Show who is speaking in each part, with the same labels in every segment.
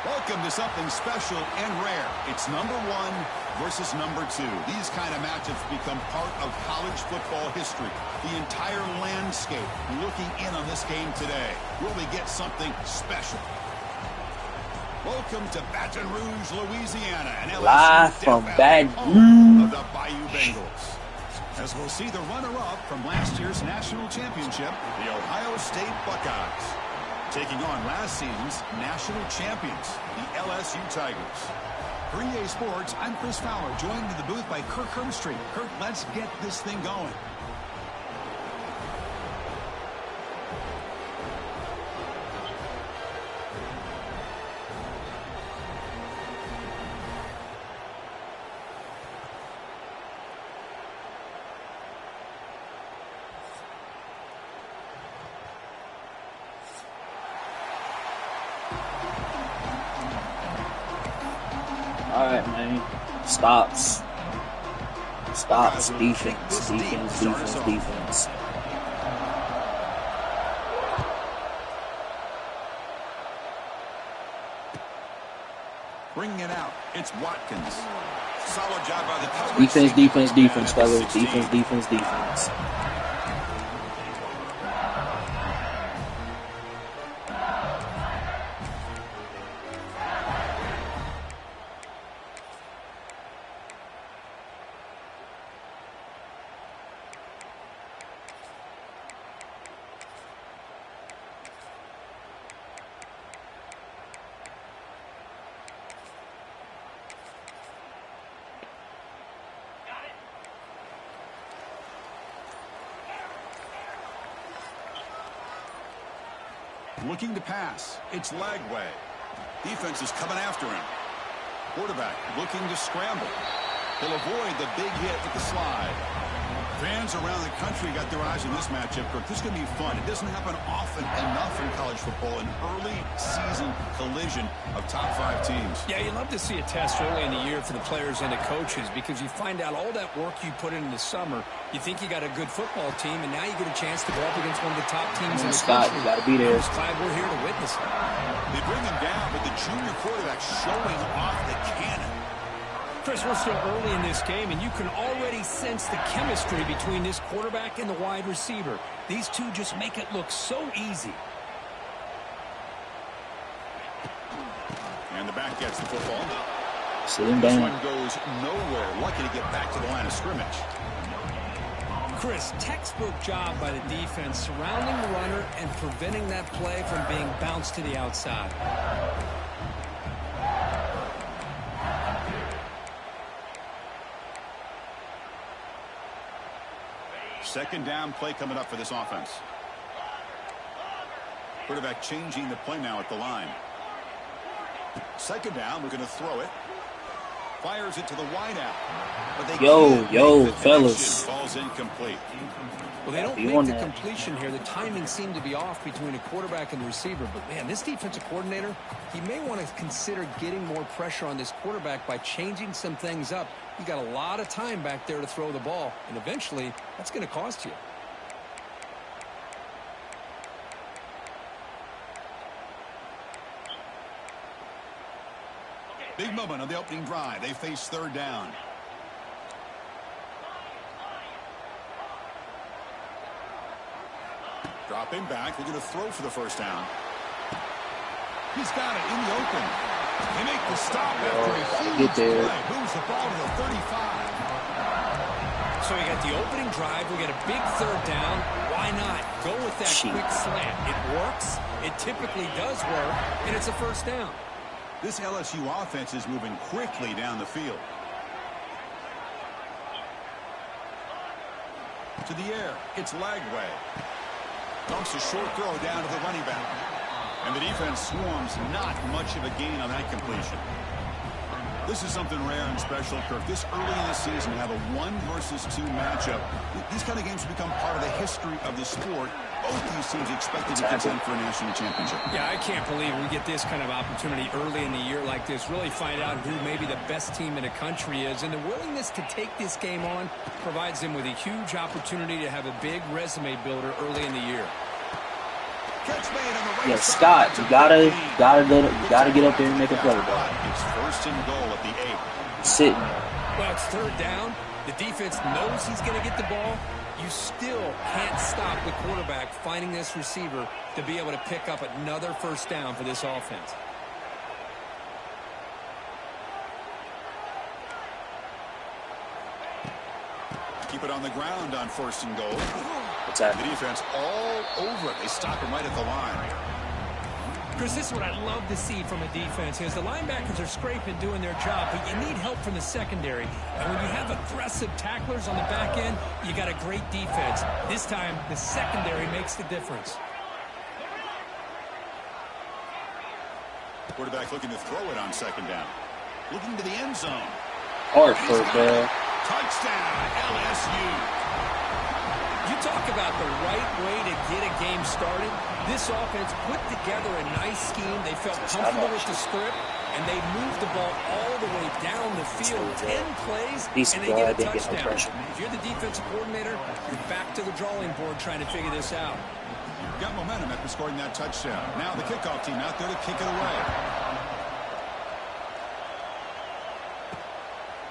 Speaker 1: Welcome to something special and rare. It's number 1 versus number 2. These kind of matchups become part of college football history. The entire landscape looking in on this game today. Will we get something special? Welcome to Baton Rouge, Louisiana. And
Speaker 2: live from Baton Rouge
Speaker 1: of the Bayou Bengals. As we'll see the runner-up from last year's national championship, the Ohio State Buckeyes, taking on last season's national champions, the LSU Tigers. For EA Sports, I'm Chris Fowler, joined in the booth by Kirk Herbstreit. Kirk, let's get this thing going.
Speaker 2: All right, man. Stops. Defense.
Speaker 1: Bringing it out. It's Watkins. Solid job by the Tigers.
Speaker 2: Defense, fellas. Defense.
Speaker 1: Looking to pass. It's Lagway. Defense is coming after him. Quarterback looking to scramble. He'll avoid the big hit with the slide. Fans around the country got their eyes on this matchup. This is going to be fun. It doesn't happen often enough in college football, an early season collision of top 5 teams.
Speaker 3: Yeah, you love to see a test early in the year for the players and the coaches because you find out all that work you put in the summer. You think you got a good football team, and now you get a chance to go up against one of the top teams in the country.
Speaker 2: You got to be there.
Speaker 3: I'm just glad we're here to witness it.
Speaker 1: They bring him down, but the junior quarterback showing off the cannon.
Speaker 3: Chris, we're still early in this game, and you can already sense the chemistry between this quarterback and the wide receiver. These two just make it look so easy.
Speaker 1: And the back gets the football.
Speaker 2: Sitting
Speaker 1: This
Speaker 2: down.
Speaker 1: one goes nowhere. Lucky to get back to the line of scrimmage.
Speaker 3: Chris, textbook job by the defense surrounding the runner and preventing that play from being bounced to the outside.
Speaker 1: Second down play coming up for this offense. Quarterback changing the play now at the line. Second down, we're going to throw it. Fires it to the wideout. But they
Speaker 2: Yo, fellas.
Speaker 1: Falls incomplete.
Speaker 3: Well, they don't make the completion here. The timing seemed to be off between a quarterback and the receiver. But, man, this defensive coordinator, he may want to consider getting more pressure on this quarterback by changing some things up. You got a lot of time back there to throw the ball, and eventually that's going to cost you.
Speaker 1: Big moment on the opening drive. They face third down. Dropping back. They're going to throw for the first down. He's got it in the open. They make the stop after a huge play. Moves the ball to the 35.
Speaker 3: So we got the opening drive. We got a big third down. Why not go with that quick slant? It works. It typically does work, and it's a first down.
Speaker 1: This LSU offense is moving quickly down the field. To the air. It's Lagway. Dumps a short throw down to the running back. And the defense swarms not much of a gain on that completion. This is something rare and special, Kirk. This early in the season, to have a 1 versus 2 matchup. These kind of games become part of the history of the sport. Both these teams expected to contend for a national championship.
Speaker 3: Yeah, I can't believe we get this kind of opportunity early in the year like this. Really find out who maybe the best team in the country is. And the willingness to take this game on provides them with a huge opportunity to have a big resume builder early in the year.
Speaker 1: Catch made on the right
Speaker 2: Yeah,
Speaker 1: side.
Speaker 2: Scott,
Speaker 1: That's a
Speaker 2: you gotta
Speaker 1: big
Speaker 2: get up there and make a play, bro.
Speaker 1: It's first and goal at the 8.
Speaker 2: Sitting.
Speaker 3: Well, it's third down. The defense knows he's going to get the ball. You still can't stop the quarterback finding this receiver to be able to pick up another first down for this offense.
Speaker 1: Keep it on the ground on first and goal.
Speaker 2: What's that?
Speaker 1: The defense all over it. They stop him right at the line.
Speaker 4: Chris, this is what I love to see from a defense is the linebackers are scraping, doing their job, but you need help from the secondary. And when you have aggressive tacklers on the back end, you got a great defense. This time, the secondary makes the difference.
Speaker 1: Quarterback looking to throw it on second down. Looking to the end zone.
Speaker 2: Hartford, bro.
Speaker 1: Touchdown, LSU.
Speaker 3: You talk about the right way to get a game started. This offense put together a nice scheme. They felt comfortable with the script, and they moved the ball all the way down the field. 10 plays, and they get a touchdown. If you're the defensive coordinator, you're back to the drawing board trying to figure this out.
Speaker 1: Got momentum after scoring that touchdown. Now the kickoff team out there to kick it away.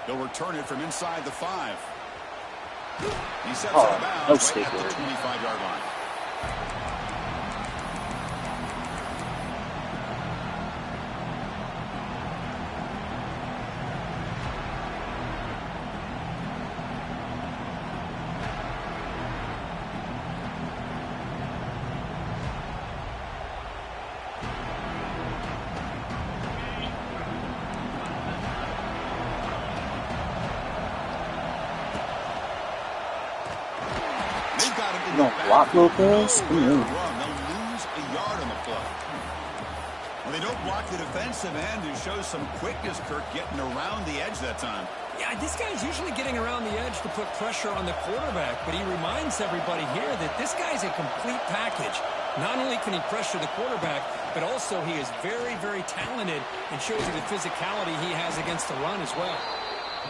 Speaker 1: They'll return it from inside the 5. He sets it out of bounds right at the 25-yard line.
Speaker 2: You don't block little things?
Speaker 1: They'll lose a yard on the play. Well, they don't block the defensive end, who shows some quickness, Kirk, getting around the edge that time.
Speaker 3: Yeah, this guy's usually getting around the edge to put pressure on the quarterback, but he reminds everybody here that this guy's a complete package. Not only can he pressure the quarterback, but also he is very, very talented and shows you the physicality he has against the run as well.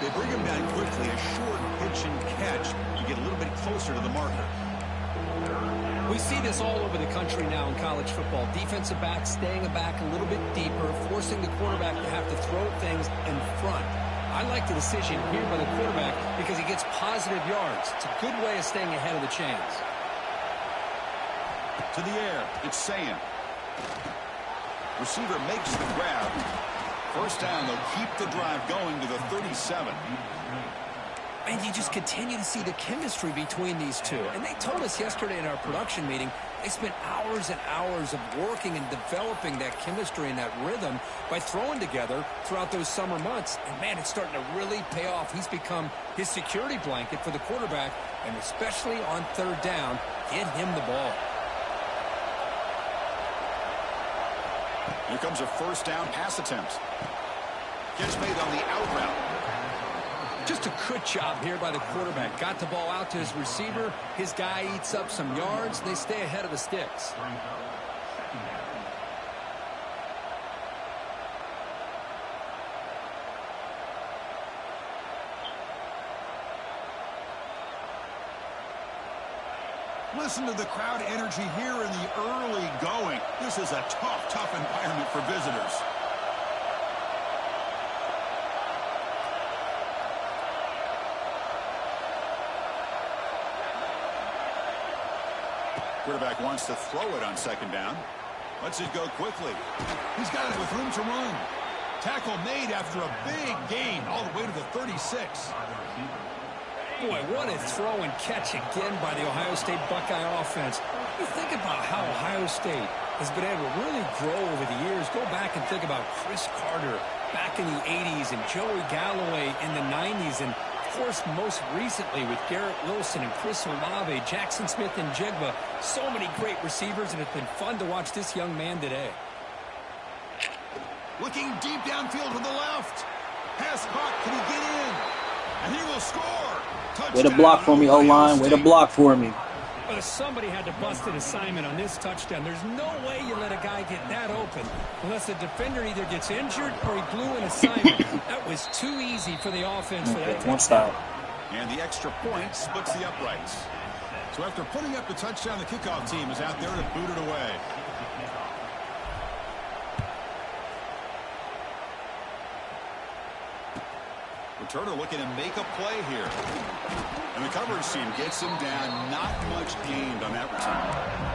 Speaker 1: They bring him down quickly, a short pitch and catch. You get a little bit closer to the marker.
Speaker 3: We see this all over the country now in college football. Defensive backs staying back a little bit deeper, forcing the quarterback to have to throw things in front. I like the decision here by the quarterback because he gets positive yards. It's a good way of staying ahead of the chains.
Speaker 1: To the air, it's Sam. Receiver makes the grab. First down, they'll keep the drive going to the 37.
Speaker 3: And you just continue to see the chemistry between these two. And they told us yesterday in our production meeting, they spent hours and hours of working and developing that chemistry and that rhythm by throwing together throughout those summer months. And, man, it's starting to really pay off. He's become his security blanket for the quarterback, and especially on third down, get him the ball.
Speaker 1: Here comes a first down pass attempt. Gets made on the out route.
Speaker 3: Just a good job here by the quarterback. Got the ball out to his receiver. His guy eats up some yards. They stay ahead of the sticks.
Speaker 1: Listen to the crowd energy here in the early going. This is a tough environment for visitors. Quarterback wants to throw it on second down. Lets it go quickly. He's got it with room to run. Tackle made after a big gain all the way to the 36.
Speaker 3: Boy, what a throw and catch again by the Ohio State Buckeye offense. You think about how Ohio State has been able to really grow over the years. Go back and think about Chris Carter back in the 80s and Joey Galloway in the 90s. And, of course, most recently with Garrett Wilson and Chris Olave, Jackson Smith and Jigba. So many great receivers, and it's been fun to watch this young man today.
Speaker 1: Looking deep downfield to the left. Pass caught. Can he get in? And he will score. Touchdown.
Speaker 2: Way to block for me, O-line. Way to block for me.
Speaker 4: Well, somebody had to bust an assignment on this touchdown. There's no way you let a guy get that open unless the defender either gets injured or he blew an assignment. That was too easy for the offense for that touchdown.
Speaker 2: One stop.
Speaker 1: And the extra point splits the uprights. So after putting up the touchdown, the kickoff team is out there to boot it away. Returner looking to make a play here. And the coverage team gets him down. Not much gained on that return.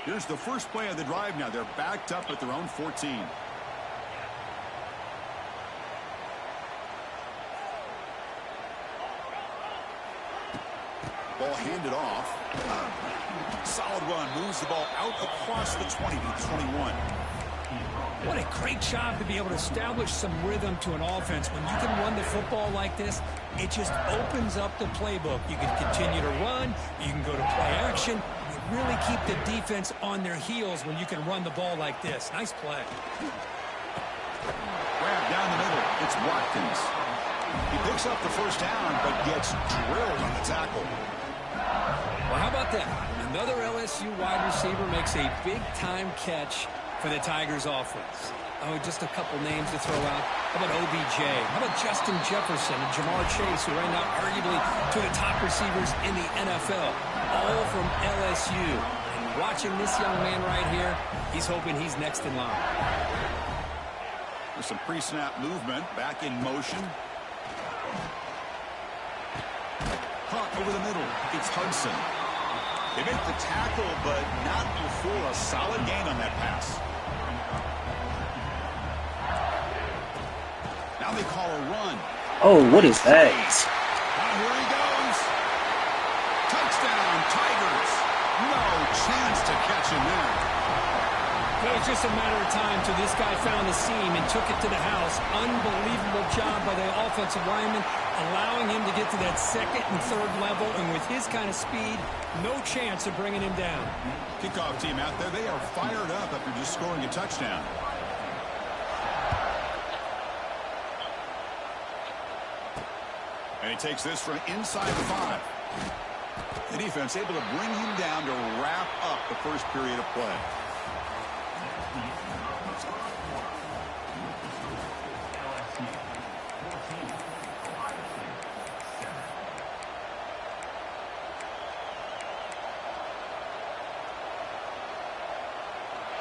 Speaker 1: Here's the first play of the drive now. They're backed up at their own 14. Ball handed off. Solid run. Moves the ball out across the 20 to the 21.
Speaker 4: What a great job to be able to establish some rhythm to an offense. When you can run the football like this, it just opens up the playbook. You can continue to run. You can go to play action. You really keep the defense on their heels when you can run the ball like this. Nice play.
Speaker 1: Grab down the middle. It's Watkins. He picks up the first down, but gets drilled on the tackle.
Speaker 4: Well, how about that? Another LSU wide receiver makes a big-time catch for the Tigers offense. Oh, just a couple names to throw out. How about OBJ? How about Justin Jefferson and Jamar Chase, who right now arguably two of the top receivers in the NFL, all from LSU. And watching this young man right here, he's hoping he's next in line.
Speaker 1: There's some pre-snap movement, back in motion. Hunt over the middle. It's Hudson. They make the tackle, but not before a solid gain on that pass. Now they call a run.
Speaker 2: Oh, what is that?
Speaker 1: Now here he goes. Touchdown, Tigers. No chance to catch him there.
Speaker 4: It was just a matter of time till this guy found the seam and took it to the house. Unbelievable job by the offensive lineman, allowing him to get to that second and third level. And with his kind of speed, no chance of bringing him down.
Speaker 1: Kickoff team out there, they are fired up after just scoring a touchdown. And he takes this from inside the 5. The defense able to bring him down to wrap up the first period of play.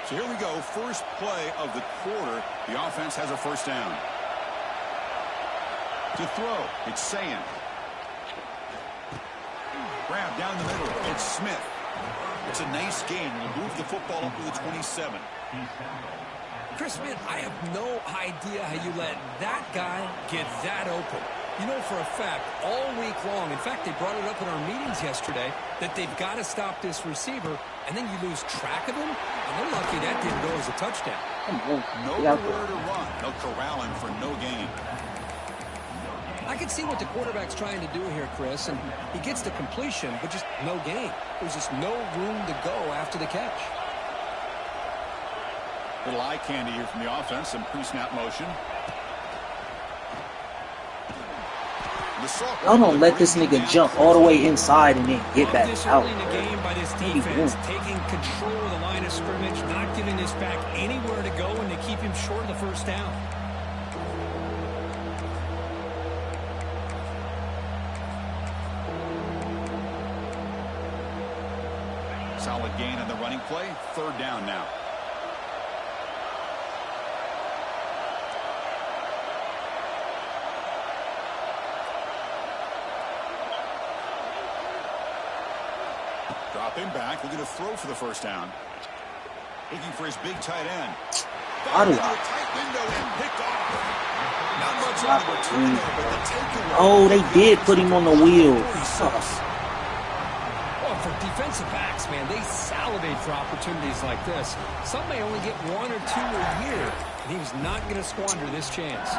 Speaker 1: So here we go, first play of the quarter. The offense has a first down. To throw, it's Sand. Grab down the middle, it's Smith. It's a nice gain. We'll move the football up to the 27.
Speaker 4: Chris, man, I have no idea how you let that guy get that open. You know for a fact, all week long, in fact, they brought it up in our meetings yesterday, that they've got to stop this receiver, and then you lose track of him, and they're lucky that didn't go as a touchdown.
Speaker 1: Nowhere to run. They'll corral him for no gain.
Speaker 3: I can see what the quarterback's trying to do here, Chris, and he gets the completion, but just no gain. There's just no room to go after the catch.
Speaker 1: Little eye candy here from the offense, some pre-snap motion.
Speaker 2: Y'all don't let this nigga jump all the way inside and then get back out.
Speaker 4: Early in the game by this defense, taking control of the line of scrimmage, not giving this back anywhere to go, and they keep him short of the first down.
Speaker 1: Solid gain on the running play. Third down now. Dropping back, looking to throw for the first down. Looking for his big tight end. Tight window and picked off. Not much on the return there, but the takeaway.
Speaker 2: Oh, they did put him on the wheel.
Speaker 4: Well, for defensive backs, man, they salivate for opportunities like this. Some may only get one or two a year, and he was not going to squander this chance.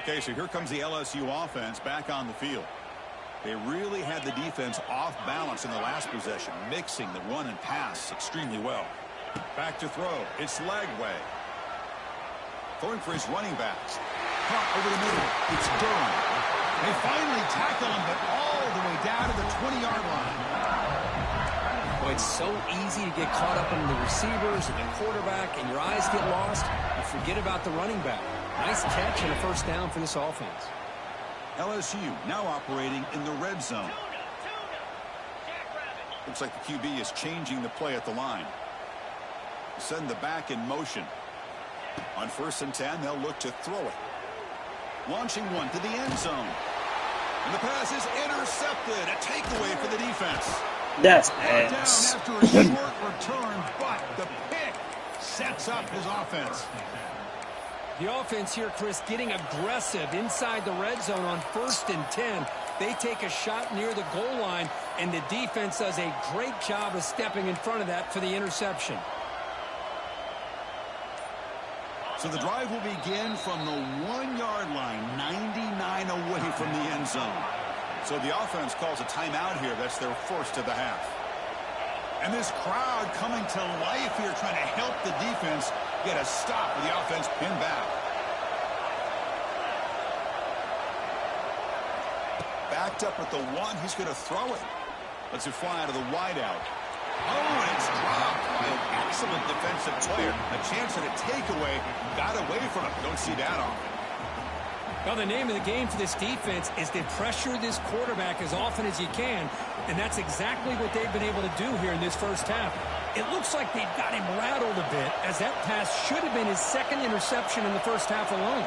Speaker 1: Okay, so here comes the LSU offense back on the field. They really had the defense off balance in the last possession, mixing the run and pass extremely well. Back to throw. It's Lagway. Throwing for his running backs. caught over the middle. It's Durham. They finally tackle him, but all the way down to the 20-yard line.
Speaker 3: Well, it's so easy to get caught up in the receivers and the quarterback, and your eyes get lost. You forget about the running back. Nice catch and a first down for this offense.
Speaker 1: LSU now operating in the red zone. Looks like the QB is changing the play at the line. Send the back in motion. On 1st and 10, they'll look to throw it. Launching one to the end zone. And the pass is intercepted. A takeaway for the defense.
Speaker 2: That's
Speaker 1: Down
Speaker 2: ass.
Speaker 1: after a short return, but the pick sets up his offense.
Speaker 4: The offense here, Chris, getting aggressive inside the red zone on 1st and 10. They take a shot near the goal line, and the defense does a great job of stepping in front of that for the interception.
Speaker 1: So the drive will begin from the 1-yard line, 99 away from the end zone. So the offense calls a timeout here. That's their first of the half. And this crowd coming to life here, trying to help the defense get a stop with the offense pinned back. Backed up with the one, he's going to throw it. Lets it fly out of the wideout. Oh, and it's dropped by an excellent defensive player. A chance at a takeaway. Got away from him. Don't see that often.
Speaker 4: Well, the name of the game for this defense is to pressure this quarterback as often as you can, and that's exactly what they've been able to do here in this first half. It looks like they've got him rattled a bit, as that pass should have been his second interception in the first half alone.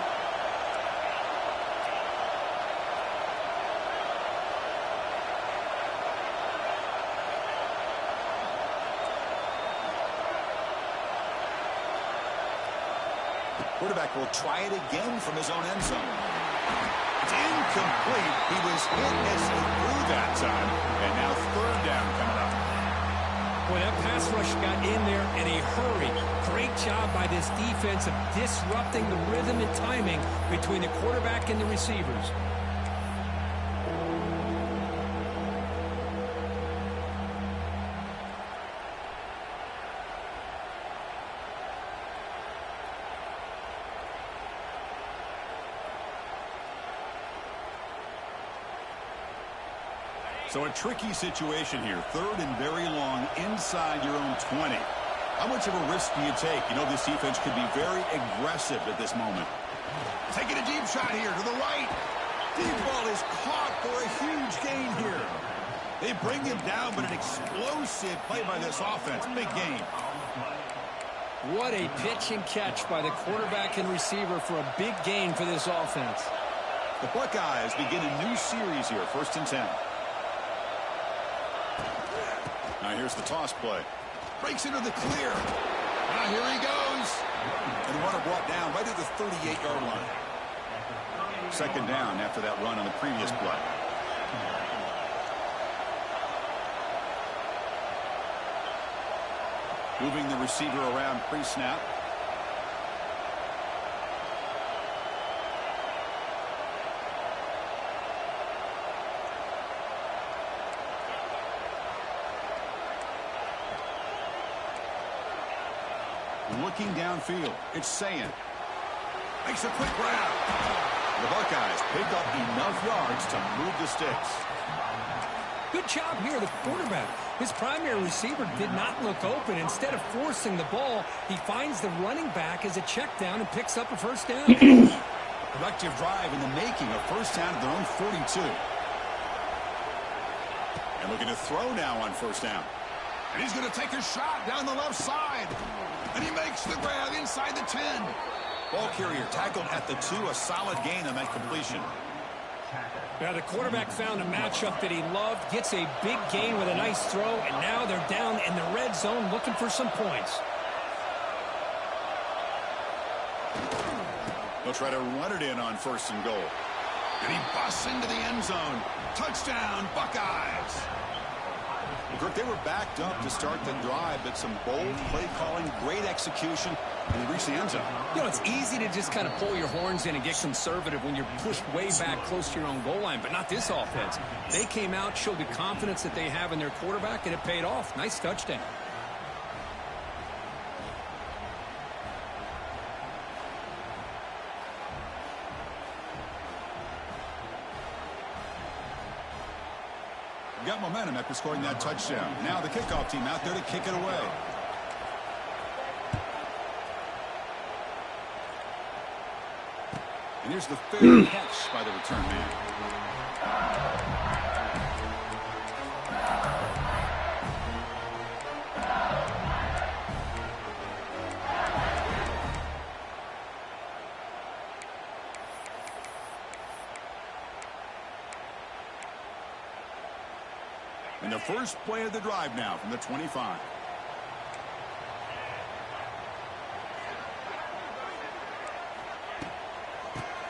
Speaker 1: Quarterback will try it again from his own end zone. It's incomplete. He was hit as he threw that time. And now 3rd down coming up.
Speaker 4: Boy, that pass rush got in there in a hurry. Great job by this defense of disrupting the rhythm and timing between the quarterback and the receivers.
Speaker 1: So a tricky situation here. 3rd and very long inside your own 20. How much of a risk do you take? You know this defense could be very aggressive at this moment. Taking a deep shot here to the right. Deep ball is caught for a huge gain here. They bring him down, but an explosive play by this offense. Big gain.
Speaker 4: What a pitch and catch by the quarterback and receiver for a big gain for this offense.
Speaker 1: The Buckeyes begin a new series here. 1st and 10. Now here's the toss play. Breaks into the clear. Now here he goes. And the runner brought down right at the 38-yard line. 2nd down after that run on the previous play. Moving the receiver around pre-snap. Looking downfield, it's Sayin. Makes a quick grab. The Buckeyes pick up enough yards to move the sticks.
Speaker 4: Good job here, the quarterback. His primary receiver did not look open. Instead of forcing the ball, he finds the running back as a check down and picks up a first down.
Speaker 1: Productive drive in the making, a first down at their own 42. And looking to throw now on 1st down. And he's going to take a shot down the left side. And he makes the grab inside the 10. Ball carrier tackled at the 2. A solid gain on that completion.
Speaker 4: Now the quarterback found a matchup that he loved, gets a big gain with a nice throw, and now they're down in the red zone looking for some points.
Speaker 1: They'll try to run it in on 1st and goal. And he busts into the end zone. Touchdown, Buckeyes. Kirk, they were backed up to start the drive, but some bold play calling, great execution, and reach the end zone.
Speaker 3: You know, it's easy to just kind of pull your horns in and get conservative when you're pushed way back close to your own goal line, but not this offense. They came out, showed the confidence that they have in their quarterback, and it paid off. Nice touchdown.
Speaker 1: got momentum after scoring that touchdown. Now the kickoff team out there to kick it away. And here's the fair catch by the return man. And the first play of the drive now from the 25.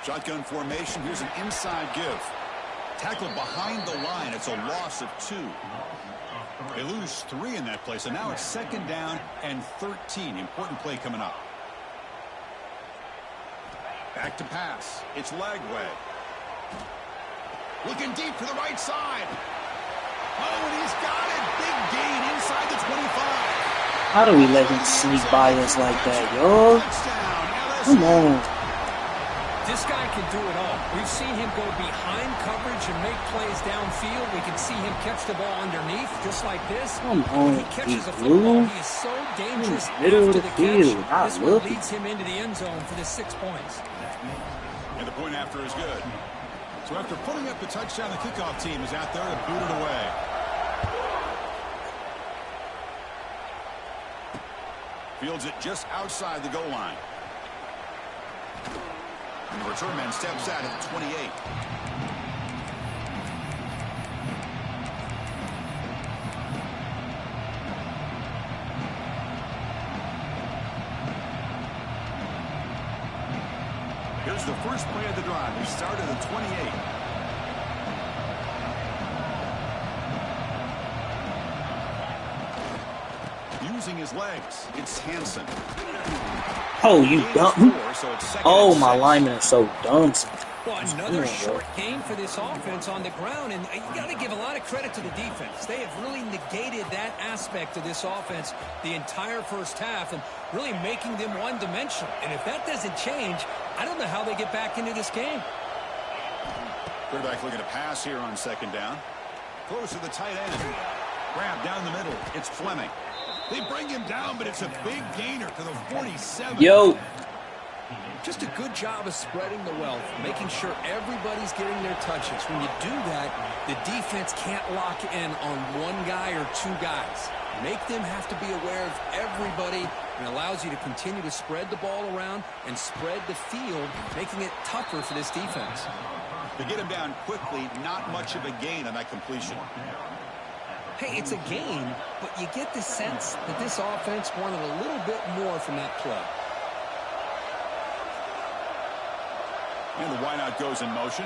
Speaker 1: Shotgun formation. Here's an inside give. Tackled behind the line. It's a loss of 2. They lose 3 in that play. So now it's 2nd down and 13. Important play coming up. Back to pass. It's Lagway. Looking deep to the right side. Oh, and he's got it. Big gain inside the 25.
Speaker 2: How do we let him sneak by us like that, yo? Come on.
Speaker 4: This guy can do it all. We've seen him go behind coverage and make plays downfield. We can see him catch the ball underneath, just like this.
Speaker 2: Come on,
Speaker 4: he catches a
Speaker 2: Blue.
Speaker 4: football. He is so dangerous
Speaker 2: Middle of
Speaker 4: after
Speaker 2: the
Speaker 4: the
Speaker 2: field.
Speaker 4: catch. This one
Speaker 2: Looking.
Speaker 4: leads him into the end zone for the 6 points.
Speaker 1: And the point after is good. So after putting up the touchdown, the kickoff team is out there to boot it away. Fields it just outside the goal line. And the return man steps out at the 28. Here's the first play of the drive. We start at the 28. Using his legs, it's Hansen.
Speaker 2: Oh, you dumb. Oh, my
Speaker 1: lineman.
Speaker 2: linemen are so dumb.
Speaker 4: Well, another short gain for this offense on the ground, and you got to give a lot of credit to the defense. They have really negated that aspect of this offense the entire first half and really making them one-dimensional. And if that doesn't change, I don't know how they get back into this game.
Speaker 1: Quarterback looking to pass here on 2nd down. Close to the tight end. Grab down the middle. It's Fleming. They bring him down, but it's a big gainer to the 47.
Speaker 2: Yo.
Speaker 3: Just a good job of spreading the wealth, making sure everybody's getting their touches. When you do that, the defense can't lock in on one guy or 2 guys. Make them have to be aware of everybody, and allows you to continue to spread the ball around and spread the field, making it tougher for this defense.
Speaker 1: To get him down quickly, not much of a gain on that completion.
Speaker 4: Hey, it's a gain, but you get the sense that this offense wanted a little bit more from that play.
Speaker 1: And the wideout goes in motion.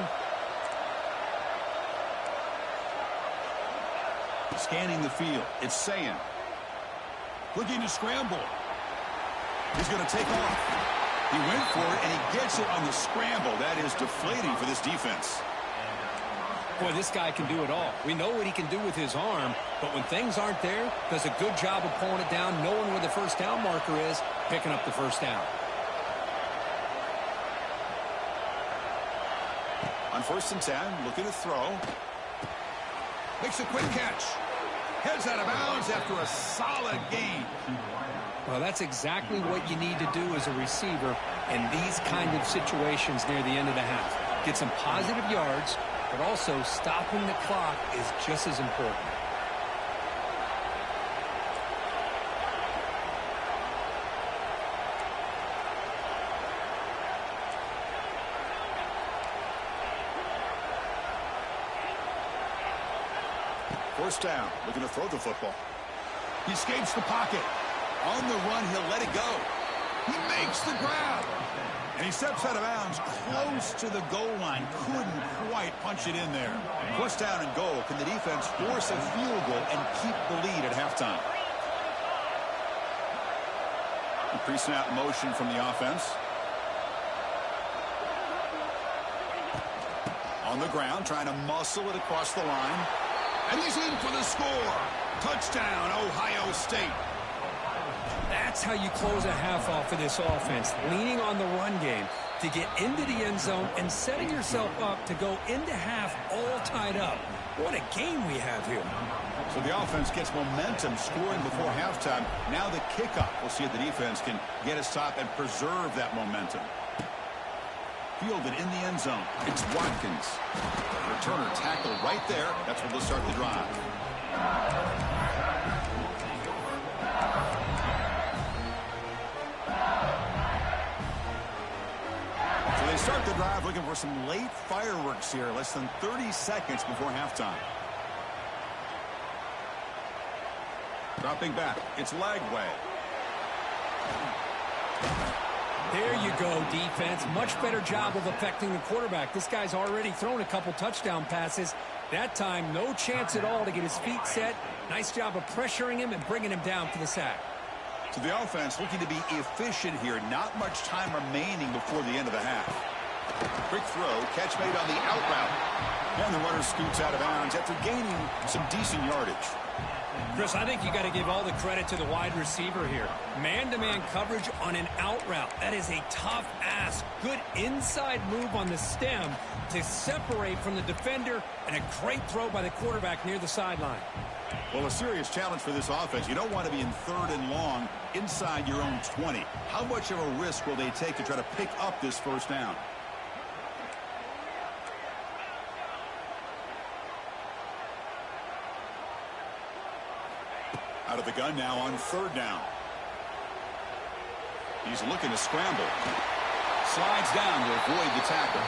Speaker 1: Scanning the field. It's Sayan. Looking to scramble. He's going to take off. He went for it, and he gets it on the scramble. That is deflating for this defense.
Speaker 4: Boy, this guy can do it all. We know what he can do with his arm, but when things aren't there, does a good job of pulling it down, knowing where the first down marker is, picking up the first down.
Speaker 1: On 1st and 10, looking to throw. Makes a quick catch. Heads out of bounds after a solid gain.
Speaker 4: Well, that's exactly what you need to do as a receiver in these kind of situations near the end of the half. Get some positive yards, but also stopping the clock is just as important.
Speaker 1: First down, looking to throw the football. He escapes the pocket. On the run, he'll let it go. He makes the grab. And he steps out of bounds close to the goal line. Couldn't quite punch it in there. First down and goal. Can the defense force a field goal and keep the lead at halftime? A pre-snap motion from the offense. On the ground, trying to muscle it across the line. And he's in for the score. Touchdown, Ohio State.
Speaker 4: That's how you close a half off for this offense, leaning on the run game to get into the end zone and setting yourself up to go into half all tied up. What a game we have here.
Speaker 1: So the offense gets momentum scoring before halftime. Now the kickoff. We'll see if the defense can get a stop and preserve that momentum. Fielded in the end zone. It's Watkins. Returner tackle right there. That's where they'll start the drive. So they start the drive looking for some late fireworks here. Less than 30 seconds before halftime. Dropping back. It's Lagway.
Speaker 4: There you go, defense. Much better job of affecting the quarterback. This guy's already thrown a couple touchdown passes. That time, no chance at all to get his feet set. Nice job of pressuring him and bringing him down for the sack.
Speaker 1: So the offense looking to be efficient here. Not much time remaining before the end of the half. Quick throw. Catch made on the out route. And the runner scoots out of bounds after gaining some decent yardage.
Speaker 4: Chris, I think you got to give all the credit to the wide receiver here. Man-to-man coverage on an out route. That is a tough ask. Good inside move on the stem to separate from the defender, and a great throw by the quarterback near the sideline.
Speaker 1: Well, a serious challenge for this offense. You don't want to be in 3rd and long inside your own 20. How much of a risk will they take to try to pick up this first down? Out of the gun now on 3rd down. He's looking to scramble. Slides down to avoid the tackle.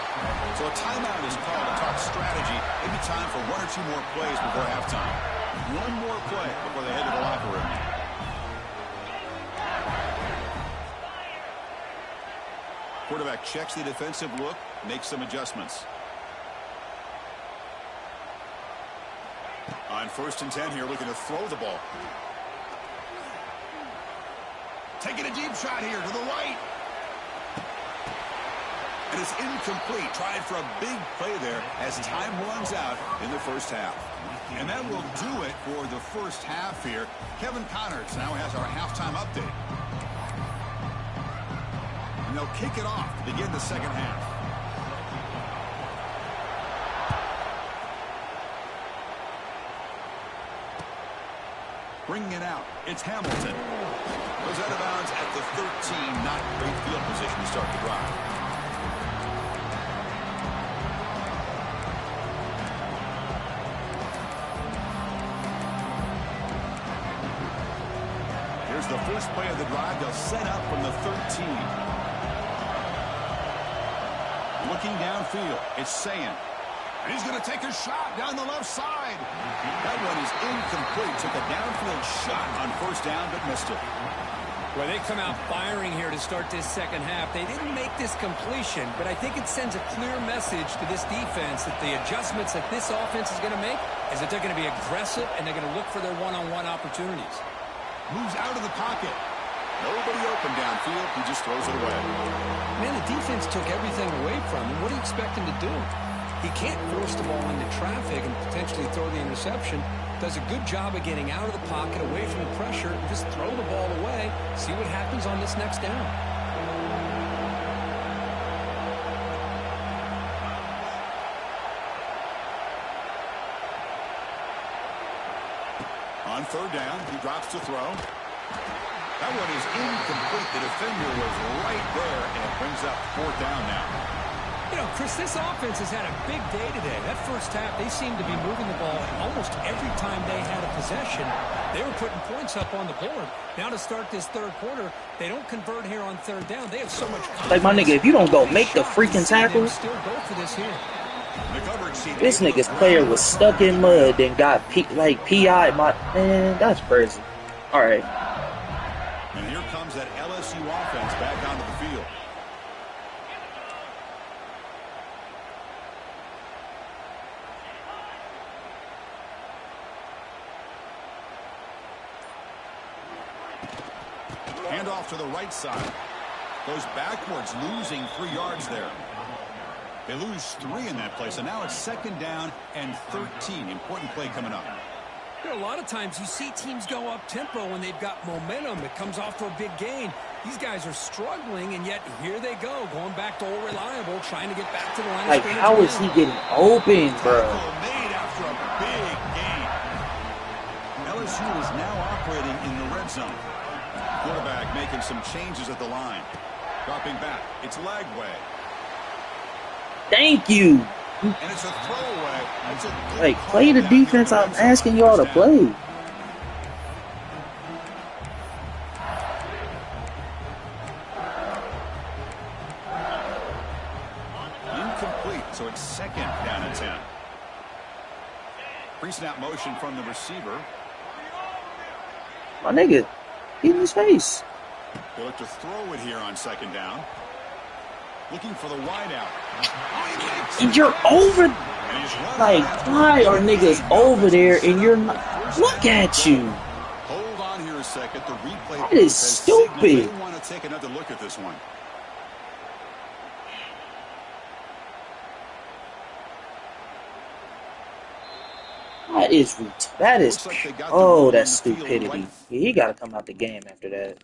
Speaker 1: So a timeout is called to talk strategy. Maybe time for 1 or 2 more plays before halftime. 1 more play before they head to the locker room. Quarterback checks the defensive look, makes some adjustments. On 1st and 10 here, looking to throw the ball. Taking a deep shot here to the right. And it's incomplete. Tried for a big play there as time runs out in the first half. And that will do it for the first half here. Kevin Connors now has our halftime update. And they'll kick it off to begin the second half. Bringing it out. It's Hamilton. Goes out of bounds at the 13. Not great field position to start the drive. Here's the first play of the drive. They'll set up from the 13. Looking downfield. It's Sayan. And he's going to take a shot down the left side. That one is incomplete. Took a downfield shot on 1st down, but missed it.
Speaker 4: Well, they come out firing here to start this second half. They didn't make this completion, but I think it sends a clear message to this defense that the adjustments that this offense is going to make is that they're going to be aggressive and they're going to look for their one-on-one opportunities.
Speaker 1: Moves out of the pocket. Nobody open downfield. He just throws it away.
Speaker 4: Man, the defense took everything away from him. What do you expect him to do? He can't force the ball into traffic and potentially throw the interception. Does a good job of getting out of the pocket, away from the pressure, and just throw the ball away. See what happens on this next down.
Speaker 1: On 3rd down, he drops to throw. That one is incomplete. The defender was right there, and it brings up 4th down now.
Speaker 4: You know, Chris, this offense has had a big day today. That first half, they seemed to be moving the ball almost every time they had a possession. They were putting points up on the board. Now to start this 3rd quarter, they don't convert here on 3rd down. They have so much confidence.
Speaker 2: Like, my nigga, if you don't go make the freaking tackle,
Speaker 4: still go for this here.
Speaker 2: this nigga's player was stuck in mud and got PI. Man, that's crazy. All right.
Speaker 1: And here comes that LSU offense back onto the field. Handoff to the right side. Goes backwards, losing 3 yards there. They lose 3 in that play, so now it's 2nd down and 13. Important play coming up.
Speaker 4: You know, a lot of times you see teams go up-tempo when they've got momentum. It comes off to a big gain. These guys are struggling, and yet here they go, going back to old reliable, trying to get back to the line.
Speaker 2: Like, how is he getting open, bro?
Speaker 1: Made after a big gain. LSU is now operating in the red zone. Quarterback making some changes at the line. Dropping back. It's Lagway.
Speaker 2: Thank you.
Speaker 1: And it's a throwaway. It's a good
Speaker 2: Like, play the defense I'm asking y'all to play.
Speaker 1: Incomplete, so it's second down and 10. Pre-snap motion from the receiver.
Speaker 2: My nigga, get in his face.
Speaker 1: They look to throw it here on second down. Looking for the wideout.
Speaker 2: And you're over. Like, why are niggas over there and you're not? Look at you.
Speaker 1: Hold on here a second. The replay
Speaker 2: That is stupid.
Speaker 1: They want to take another look at this one.
Speaker 2: That is, oh, that's stupidity. Yeah, he got to come out the game after that.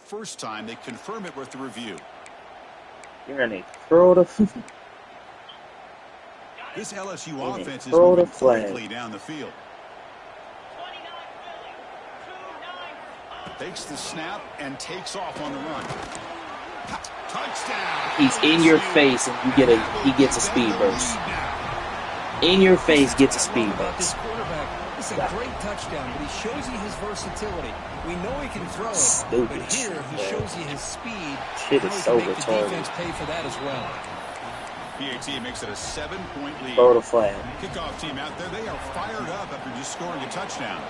Speaker 1: First time they confirm it with the review.
Speaker 2: You're going to throw the...
Speaker 1: This LSU offense is moving quickly down the field. Takes the snap and takes off on the run. Touchdown!
Speaker 2: He's in your face and he gets a speed burst. In your face gets a speed burst.
Speaker 3: It's a great touchdown, but he shows you his versatility. We know he can throw it, but here he shows you his speed.
Speaker 2: Shit is so retarded.
Speaker 3: The defense pay for that as well.
Speaker 1: PAT makes it a 7-point lead.
Speaker 2: Throw the flag.
Speaker 1: Kickoff team out there, they are fired up after just scoring a touchdown.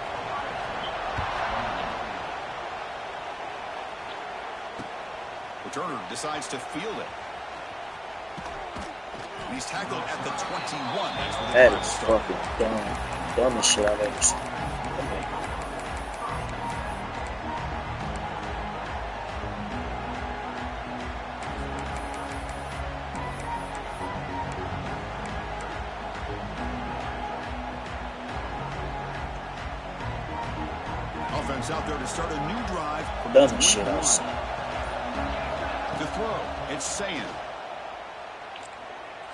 Speaker 1: Returner decides to field it. And he's tackled at the 21. That's where
Speaker 2: that is fucking dumb. Dumbest shit I've ever seen.
Speaker 1: Offense out there to start a new drive.
Speaker 2: Dumbest shit I've seen.
Speaker 1: To throw, it's Sayin.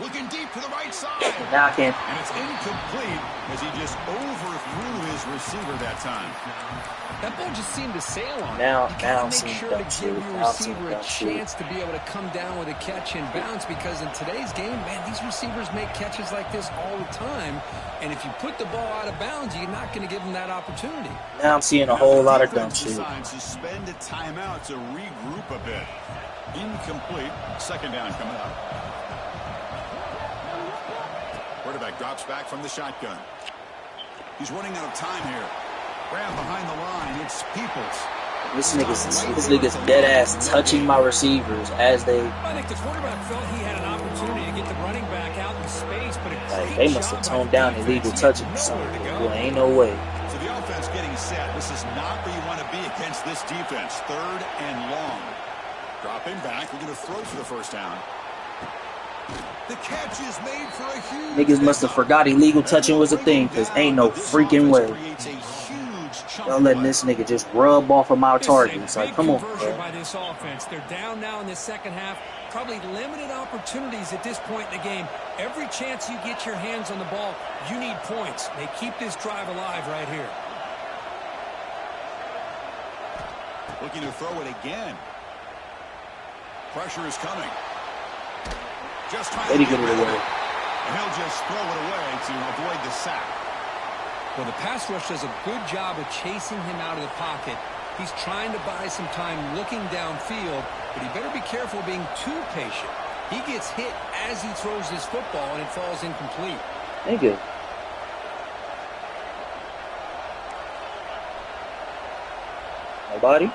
Speaker 1: Looking deep to the right side.
Speaker 2: Knocking.
Speaker 1: And it's incomplete as he just overthrew his receiver that time.
Speaker 3: That ball just seemed to sail on.
Speaker 2: Now
Speaker 3: I'm make sure to give your receiver a chance to be able to come down with a catch and bounce, because in today's game, man, these receivers make catches like this all the time. And if you put the ball out of bounds, you're not going to give them that opportunity.
Speaker 2: Now I'm seeing a whole lot of dumb shit.
Speaker 1: Suspend a timeout to regroup a bit. Incomplete. Second down coming up. Quarterback drops back from the shotgun. He's running out of time here. Grab behind the line. It's Peoples.
Speaker 2: This nigga's dead ass touching my receivers as they.
Speaker 4: I think the quarterback felt he had an opportunity to get the running back out in space, but
Speaker 2: like, they must have toned down illegal touching or something. Well, ain't no way.
Speaker 1: So the offense getting set. This is not where you want to be against this defense. Third and long. Dropping back. We're going to throw for the first down. The catch is made for a huge.
Speaker 2: Niggas must have forgot illegal touching was a thing, because ain't no freaking way. Y'all letting this nigga just rub off of my targets. Like, come on, bro.
Speaker 4: By this offense. They're down now in the second half. Probably limited opportunities at this point in the game. Every chance you get your hands on the ball, you need points. They keep this drive alive right here.
Speaker 1: Looking to throw it again. Pressure is coming. Just trying to get rid of it. And he'll just throw it away to avoid the sack.
Speaker 3: Well, the pass rush does a good job of chasing him out of the pocket. He's trying to buy some time looking downfield, but he better be careful being too patient. He gets hit as he throws his football, and it falls incomplete.
Speaker 2: Nigga. Nobody?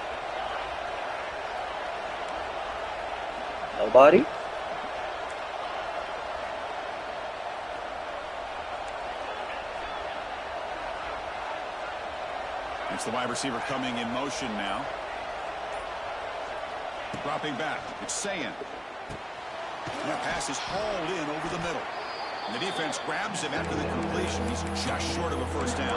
Speaker 2: Nobody?
Speaker 1: It's the wide receiver coming in motion now. Dropping back. It's Sayin. And that pass is hauled in over the middle. And the defense grabs him after the completion. He's just short of a first down.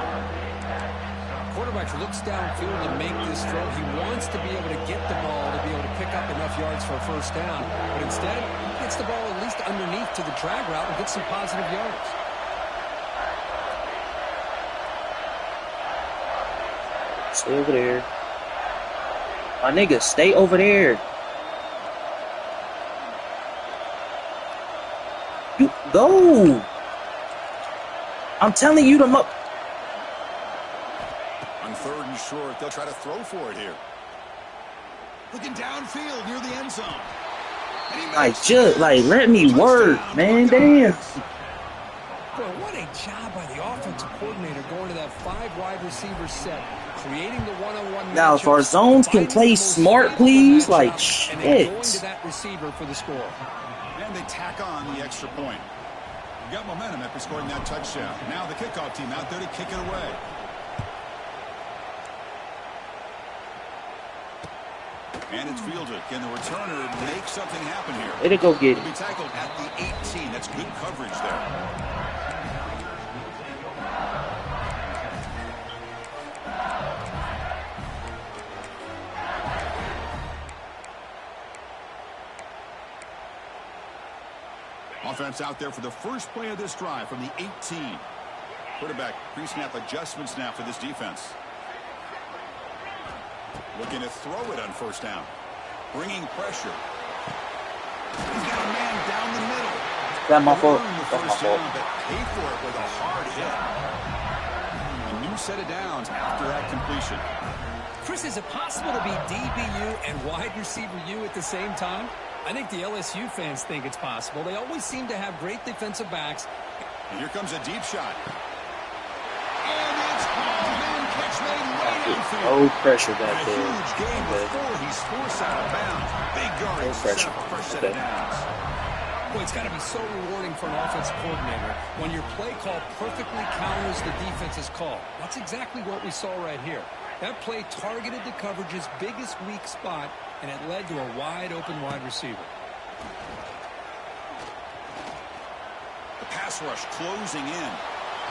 Speaker 3: Quarterback looks downfield to make this throw. He wants to be able to get the ball to be able to pick up enough yards for a first down. But instead, he gets the ball at least underneath to the drag route and gets some positive yards.
Speaker 2: Stay over there. My nigga, stay over there. You go. I'm telling you to up.
Speaker 1: On 3rd and short, they'll try to throw for it here. Looking downfield near the end zone.
Speaker 2: Let me work, man. Damn.
Speaker 3: Boy, what a job by the offensive coordinator going to that 5 wide receiver set, creating the one-on-one.
Speaker 2: Now, if our zones can play smart, please, like shit.
Speaker 3: And then going to that receiver for the score.
Speaker 1: And they tack on the extra point. You got momentum after scoring that touchdown. Now the kickoff team out there to kick it away. And it's fielded. Can the returner make something happen here?
Speaker 2: Way to go get it.
Speaker 1: He'll be tackled at the 18. That's good coverage there. Offense out there for the first play of this drive from the 18. Quarterback pre-snap adjustments now for this defense. Looking to throw it on first down. Bringing pressure. He's got a man down the middle.
Speaker 2: That's my fault.
Speaker 1: That's my fault. But paid for it with a hard hit. A new set of downs after that completion.
Speaker 3: Chris, is it possible to be DBU and wide receiver U at the same time? I think the LSU fans think it's possible. They always seem to have great defensive backs.
Speaker 1: And here comes a deep shot. And it's man catch made way downfield.
Speaker 2: No pressure back
Speaker 1: a
Speaker 2: there.
Speaker 1: Huge game before he's forced out of bounds. Big yard.
Speaker 2: No pressure.
Speaker 1: First set of downs.
Speaker 3: Boy, it's got to be so rewarding for an offensive coordinator when your play call perfectly counters the defense's call. That's exactly what we saw right here. That play targeted the coverage's biggest weak spot, and it led to a wide-open wide receiver.
Speaker 1: The pass rush closing in.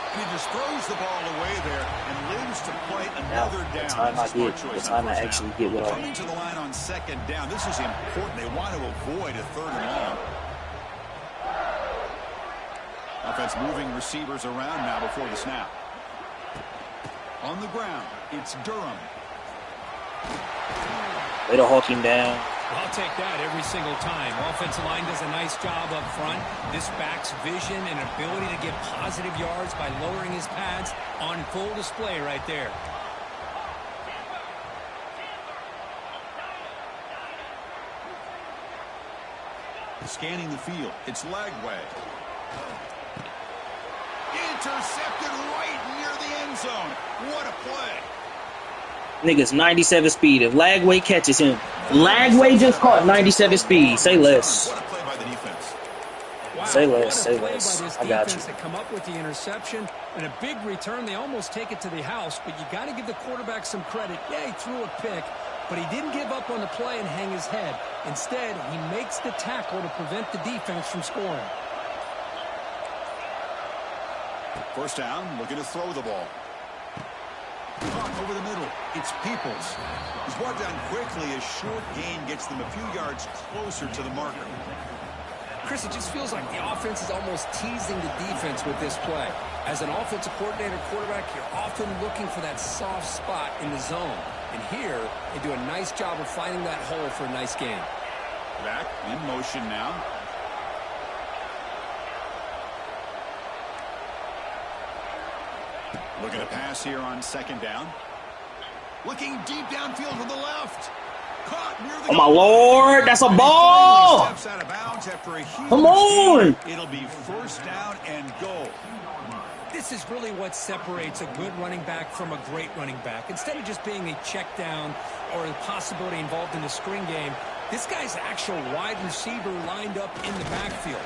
Speaker 1: And he just throws the ball away there and lives to play another down.
Speaker 2: The time I actually get what I
Speaker 1: Coming to the line on 2nd down. This is important. They want to avoid a 3rd and long. Offense moving receivers around now before the snap. On the ground, it's Durham.
Speaker 2: Way to hawk him down.
Speaker 4: I'll take that every single time. Offensive line does a nice job up front. This back's vision and ability to get positive yards by lowering his pads on full display right there.
Speaker 1: Scanning the field, it's Lagway. Intercepted right near the end zone. What a play.
Speaker 2: Niggas 97 speed. If Lagway catches him, Lagway just caught 97 speed. Say less.
Speaker 1: What a play by the defense.
Speaker 4: Wow,
Speaker 2: Say less,
Speaker 4: what a
Speaker 2: say
Speaker 4: play
Speaker 2: less.
Speaker 4: by this
Speaker 2: I got
Speaker 4: defense
Speaker 2: you.
Speaker 4: to come up with the interception and a big return. They almost take it to the house, but you got to give the quarterback some credit. Yeah, he threw a pick, but he didn't give up on the play and hang his head. Instead, he makes the tackle to prevent the defense from scoring.
Speaker 1: First down, looking to throw the ball. Caught over the middle. It's Peoples. He's brought down quickly as short gain gets them a few yards closer to the marker.
Speaker 3: Chris, it just feels like the offense is almost teasing the defense with this play. As an offensive coordinator quarterback, you're often looking for that soft spot in the zone. And here, they do a nice job of finding that hole for a nice gain.
Speaker 1: Back in motion now. Looking to pass here on 2nd down. Looking deep downfield to the left. Caught near the
Speaker 2: Oh my lord, that's a ball!
Speaker 1: Steps out of bounds after a huge
Speaker 2: Come on!
Speaker 1: gain. It'll be first down and goal.
Speaker 4: This is really what separates a good running back from a great running back. Instead of just being a check down or a possibility involved in the screen game, this guy's actual wide receiver lined up in the backfield.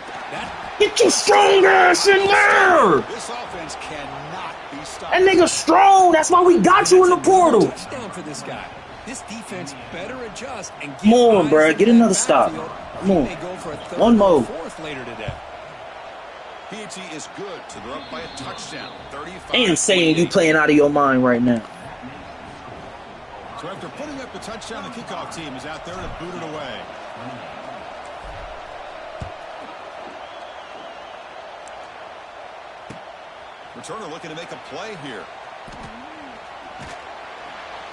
Speaker 2: Get your strong ass in there!
Speaker 1: This offense cannot be stopped.
Speaker 2: That nigga strong. That's why we got you in the portal.
Speaker 3: Touchdown for this guy. This defense better adjust and
Speaker 2: Come on, bro. Get another stop. Come on. One more.
Speaker 3: Later today.
Speaker 1: PAT is good, so they're up by a touchdown. 35.
Speaker 2: And saying you playing out of your mind right now.
Speaker 1: So after putting up the touchdown, the kickoff team is out there to boot it away. Returner looking to make a play here.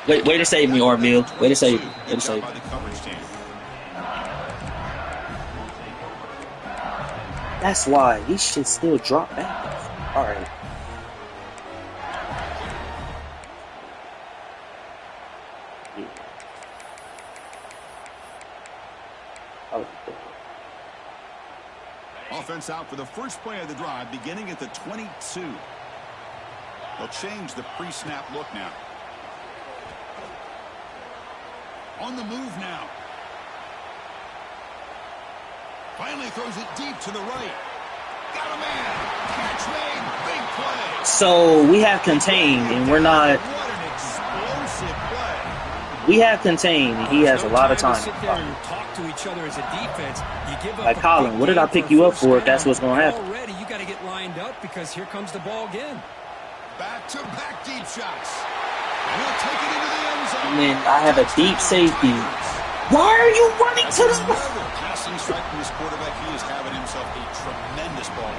Speaker 2: Way to save me, Orville. Way to save me. Way to save me. That's why these shit still drop back. All right. Yeah. Oh.
Speaker 1: Offense out for the first play of the drive, beginning at the 22. They'll change the pre-snap look now. On the move now. Finally throws it deep to the right. Got a man. Catch made. Big play.
Speaker 2: So we have contained, and we're not.
Speaker 1: What an explosive play.
Speaker 2: We have contained, and he has a lot of time.
Speaker 4: Sit there and talk to each other as a defense. You give up
Speaker 2: Like Colin, what did I pick you up for if that's what's going to happen?
Speaker 4: Already, you got to get lined up because here comes the ball again.
Speaker 1: Back-to-back deep shots. We'll take it into the end zone.
Speaker 2: And then I have a deep safety. Why are you running to the?
Speaker 1: Passing strike from this quarterback. He is having himself a tremendous ball.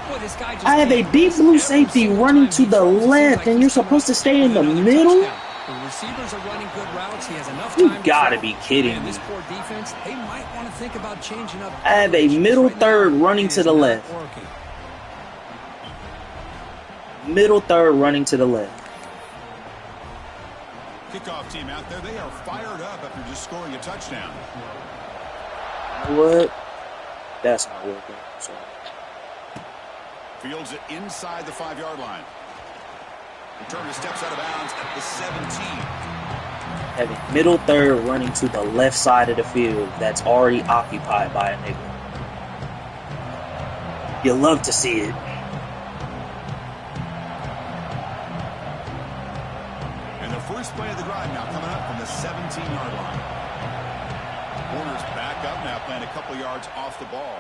Speaker 4: Boy, this guy just
Speaker 2: I have a deep blue safety running to the left, and you're supposed to stay in the middle?
Speaker 4: The receivers are running good routes. He has enough
Speaker 2: You
Speaker 4: time.
Speaker 2: gotta be kidding me.
Speaker 4: This poor defense, they might want to think about changing up.
Speaker 2: I have a middle third running to the left. Middle third running to the left.
Speaker 1: Kickoff team out there. They are fired up after just scoring a touchdown.
Speaker 2: What? That's not working. Sorry.
Speaker 1: Fields it inside the 5-yard line. Returner steps out of bounds at the 17.
Speaker 2: Having middle third running to the left side of the field that's already occupied by a nigga. You love to see it.
Speaker 1: And the first play of the drive now coming up from the 17-yard line. Warner's back up now, playing a couple yards off the ball.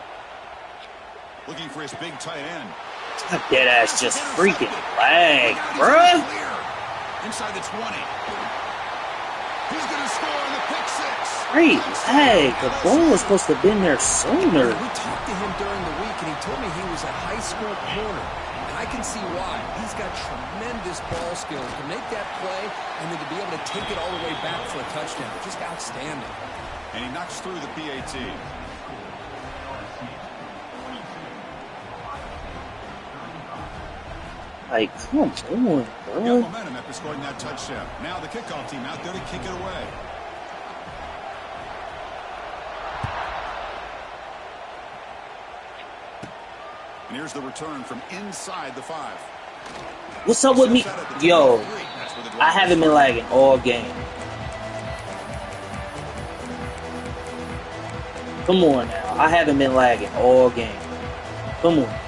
Speaker 1: Looking for his big tight end.
Speaker 2: That ass just freaking lag, bruh.
Speaker 1: Inside the 20. He's going to score on the pick six.
Speaker 2: Great lag. The ball was supposed to have been there sooner.
Speaker 3: We talked to him during the week, and he told me he was a high school corner. And I can see why. He's got tremendous ball skills to make that play and then to be able to take it all the way back for a touchdown. Just outstanding.
Speaker 1: And he knocks through the PAT.
Speaker 2: Like, come on,
Speaker 1: Got
Speaker 2: bro.
Speaker 1: momentum after scoring that touchdown. Now the kickoff team out there to kick it away. And here's the return from inside the 5.
Speaker 2: What's up with me? Yo, I haven't been lagging all game. Come on now. I haven't been lagging all game. Come on.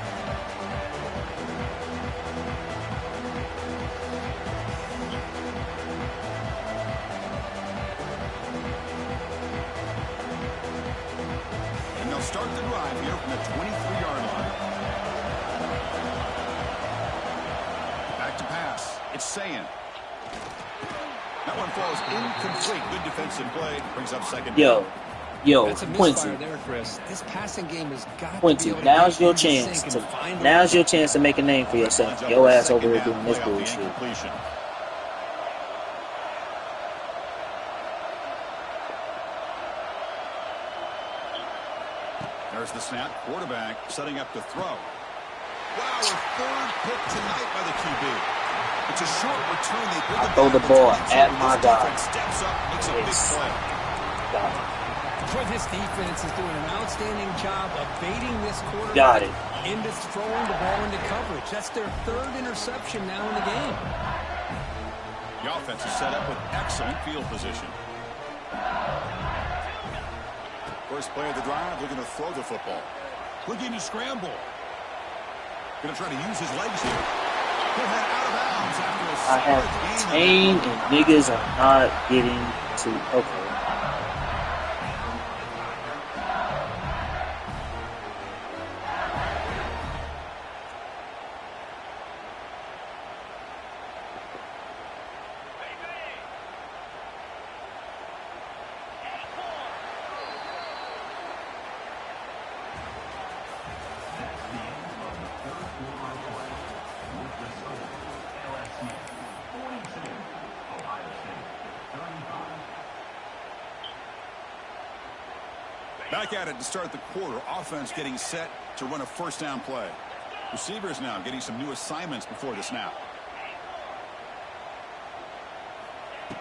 Speaker 1: And they'll start the drive here from the 23-yard line. Back to pass. It's Sayin. That one falls incomplete. Good defensive play. Brings up second.
Speaker 2: Yo,
Speaker 3: That's a
Speaker 2: Quincy.
Speaker 3: misfire there, Chris. This passing game has got
Speaker 2: Quincy,
Speaker 3: to be able to
Speaker 2: now's
Speaker 3: get
Speaker 2: your
Speaker 3: in
Speaker 2: chance
Speaker 3: sync
Speaker 2: to
Speaker 3: and find a
Speaker 2: now's
Speaker 3: way.
Speaker 2: your chance to make a name for yourself. Your ass over here doing this
Speaker 1: Play on the
Speaker 2: bullshit.
Speaker 1: incompletion. There's the snap. Quarterback setting up to throw. Wow, a third pick tonight by the QB. It's a short return. They bring it
Speaker 2: throw the
Speaker 1: back.
Speaker 2: ball
Speaker 1: This
Speaker 2: at my guy.
Speaker 1: defense steps up, makes a big
Speaker 2: Yes.
Speaker 1: play.
Speaker 4: Boy, this defense is doing an outstanding job of baiting this quarterback
Speaker 2: Got it.
Speaker 4: into throwing the ball into coverage. That's their third interception now in the game.
Speaker 1: The offense is set up with excellent field position. First play of the drive, looking to throw the football. Looking to scramble. Going to try to use his legs here. He'll head out of bounds after a
Speaker 2: I have
Speaker 1: solid
Speaker 2: Tane
Speaker 1: gain.
Speaker 2: and niggas are not getting to. Okay.
Speaker 1: Back at it to start the quarter. Offense getting set to run a first down play. Receivers now getting some new assignments before the snap.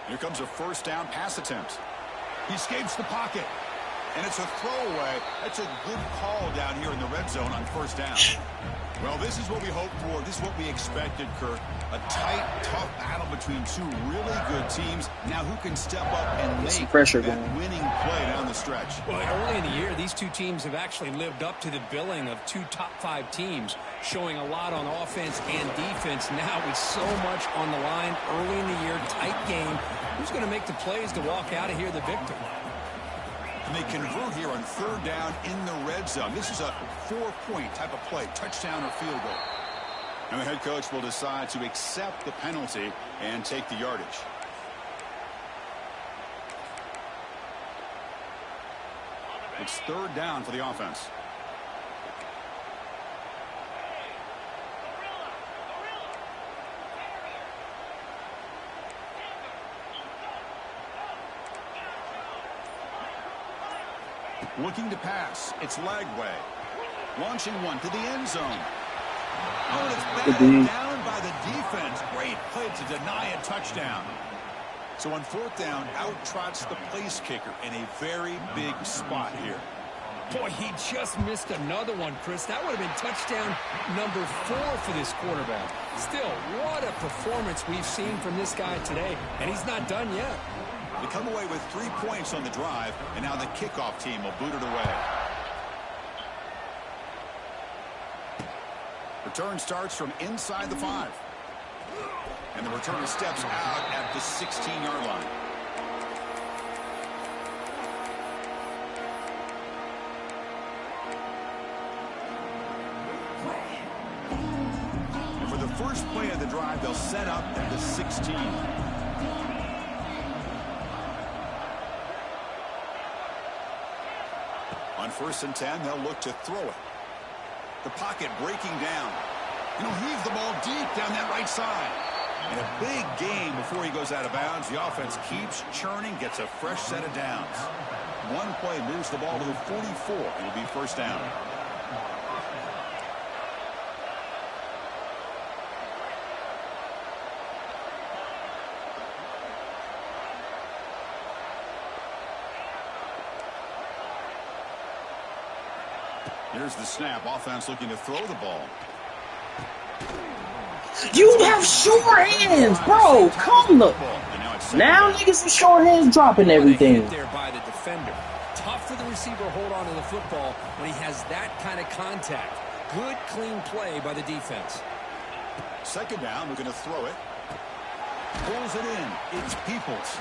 Speaker 1: Here comes a first down pass attempt. He escapes the pocket. And it's a throwaway. That's a good call down here in the red zone on first down. Well, this is what we hoped for. This is what we expected, Kurt. A tight, tough battle between two really good teams. Now who can step up and make that winning play down the stretch?
Speaker 4: Well, early in the year, these two teams have actually lived up to the billing of two top-5 teams, showing a lot on offense and defense. Now with so much on the line early in the year, tight game. Who's going to make the plays to walk out of here the victor?
Speaker 1: And they convert here on third down in the red zone. This is a 4-point type of play, touchdown or field goal. And the head coach will decide to accept the penalty and take the yardage. It's third down for the offense. Looking to pass. It's Lagway. Launching one to the end zone. Oh, and it's batted down by the defense. Great play to deny a touchdown. So on fourth down, out trots the place kicker in a very big spot here.
Speaker 4: Boy, he just missed another one, Chris. That would have been touchdown number 4 for this quarterback. Still, what a performance we've seen from this guy today, and he's not done yet.
Speaker 1: They come away with 3 points on the drive, and now the kickoff team will boot it away. Return starts from inside the 5. And the returner steps out at the 16-yard line. And for the first play of the drive, they'll set up at the 16. On 1st and 10, they'll look to throw it. The pocket breaking down. And he'll heave the ball deep down that right side. And a big gain before he goes out of bounds. The offense keeps churning, gets a fresh set of downs. One play moves the ball to the 44. It'll be first down. Here's the snap. Offense looking to throw the ball.
Speaker 2: You have short hands, bro. Come look. Now niggas with short hands dropping everything.
Speaker 4: There by the defender. Tough for the receiver to hold on to the football when he has that kind of contact. Good, clean play by the defense.
Speaker 1: Second down, we're going to throw it. Pulls it in. It's Peoples.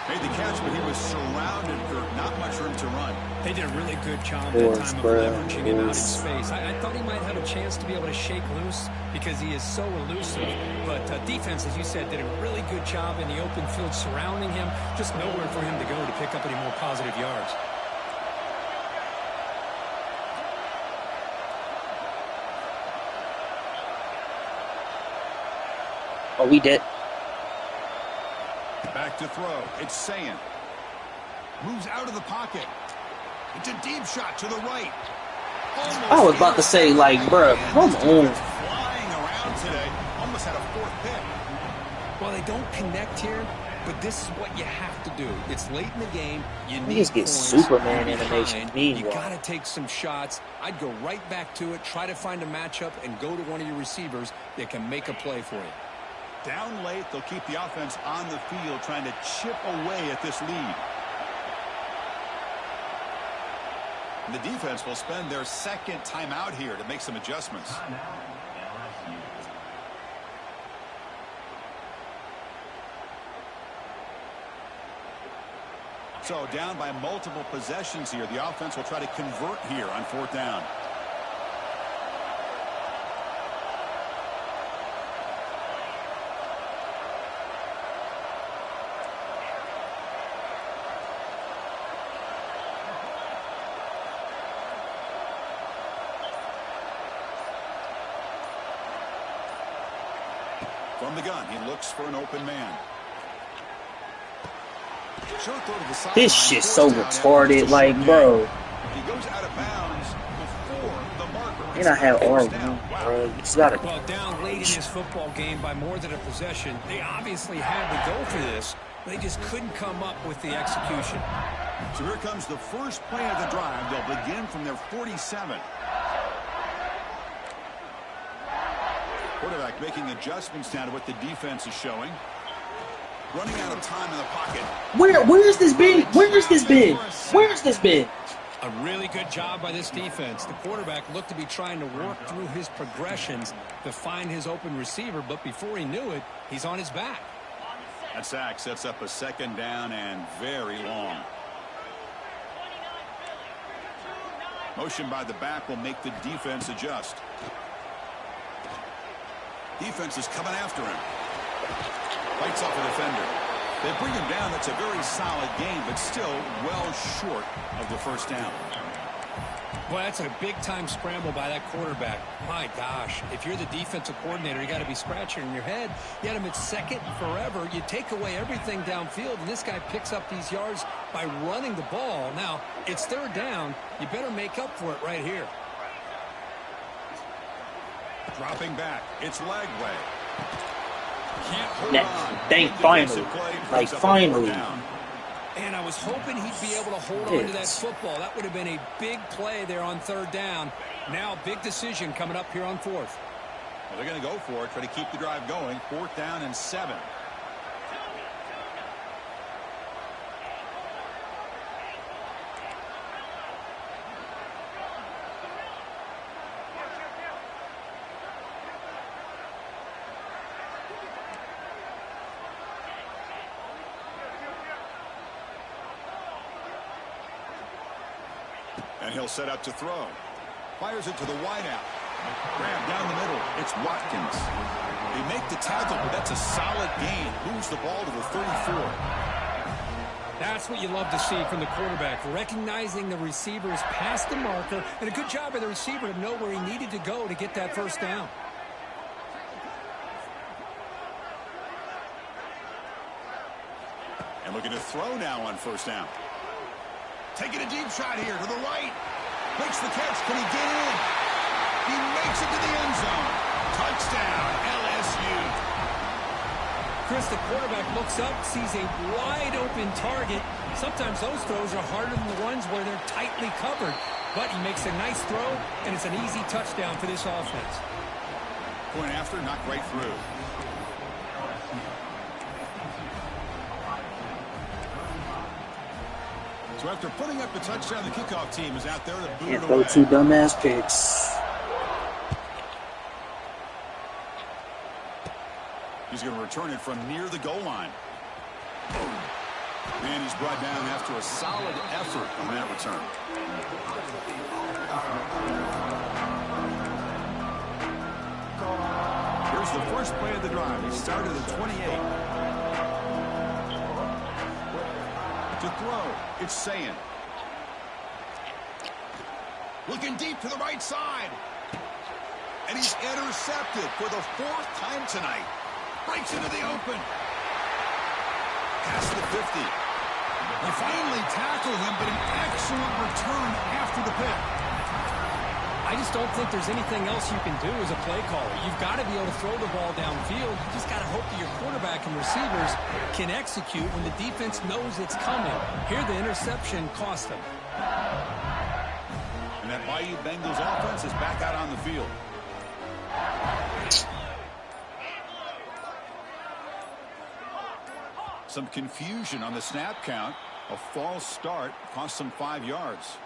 Speaker 1: Made the catch, but he was surrounded for not much room to run.
Speaker 4: They did a really good job that time of leveraging him out of space. I thought he might have a chance to be able to shake loose because he is so elusive. But defense, as you said, did a really good job in the open field surrounding him. Just nowhere for him to go to pick up any more positive yards.
Speaker 2: Oh, we did.
Speaker 1: Back to throw. It's Sayan. Moves out of the pocket. It's a deep shot to the right.
Speaker 2: I was about to say, like, bruh, come on.
Speaker 1: Flying around today. Almost had a 4th pick.
Speaker 4: Well, they don't connect here, but this is what you have to do. It's late in the game. You need
Speaker 2: Niggas get
Speaker 4: points.
Speaker 2: Superman animation.
Speaker 4: You got to take some shots. I'd go right back to it, try to find a matchup, and go to one of your receivers that can make a play for you.
Speaker 1: Down late, they'll keep the offense on the field trying to chip away at this lead. And the defense will spend their second timeout here to make some adjustments. So down by multiple possessions here. The offense will try to convert here on 4th down. From the gun, he looks for an open man. Short throw to the sideline.
Speaker 2: This shit's so retarded, like, bro.
Speaker 1: He goes out of bounds before the marker.
Speaker 2: And I have R1, bro. You just gotta.
Speaker 4: Well, down late in this football game by more than a possession, they obviously had to go for this. They just couldn't come up with the execution.
Speaker 1: So here comes the first play of the drive. They'll begin from their 47. Quarterback making adjustments now to what the defense is showing. Running out of time in the pocket.
Speaker 2: Where's this been? Where's this been? Where's this been?
Speaker 4: A really good job by this defense. The quarterback looked to be trying to work through his progressions to find his open receiver, but before he knew it, he's on his back.
Speaker 1: That sack sets up a 2nd down and very long. Motion by the back will make the defense adjust. Defense is coming after him. Fights off a defender. They bring him down. That's a very solid game, but still well short of the 1st down.
Speaker 4: Well, that's a big-time scramble by that quarterback. My gosh, if you're the defensive coordinator, you got to be scratching your head. You had him at 2nd forever. You take away everything downfield, and this guy picks up these yards by running the ball. Now, it's 3rd down. You better make up for it right here.
Speaker 1: Dropping back. It's Lagway. Can't hold
Speaker 2: That,
Speaker 1: on.
Speaker 2: dang, finally. Like, finally.
Speaker 4: And I was hoping he'd be able to hold on to that football. That would have been a big play there on 3rd down. Now, big decision coming up here on 4th.
Speaker 1: Well, they're going to go for it. Try to keep the drive going. 4th down and 7. And he'll set up to throw. Fires it to the wideout. Grab down the middle. It's Watkins. They make the tackle, but that's a solid gain. Moves the ball to the 34.
Speaker 4: That's what you love to see from the quarterback, recognizing the receivers past the marker, and a good job by the receiver to know where he needed to go to get that 1st down.
Speaker 1: And looking to throw now on 1st down. Taking a deep shot here to the right. Makes the catch. Can he get in? He makes it to the end zone. Touchdown, LSU.
Speaker 4: Chris, the quarterback looks up, sees a wide-open target. Sometimes those throws are harder than the ones where they're tightly covered. But he makes a nice throw, and it's an easy touchdown for this offense.
Speaker 1: Point after, knocked right through. So after putting up the touchdown, the kickoff team is out there to boot
Speaker 2: Can't
Speaker 1: it
Speaker 2: throw
Speaker 1: away.
Speaker 2: 2 dumbass picks.
Speaker 1: He's going to return it from near the goal line. And he's brought down after a solid effort on that return. Here's the first play of the drive. He started at 28. To throw, it's Sayin. Looking deep to the right side. And he's intercepted for the 4th time tonight. Breaks into the open. Past the 50. They finally tackle him, but an excellent return after the pick.
Speaker 4: I just don't think there's anything else you can do as a play caller. You've got to be able to throw the ball downfield. You just got to hope that your quarterback and receivers can execute when the defense knows it's coming. Here, the interception cost them.
Speaker 1: And that Bayou Bengals offense is back out on the field. Some confusion on the snap count. A false start cost them 5 yards.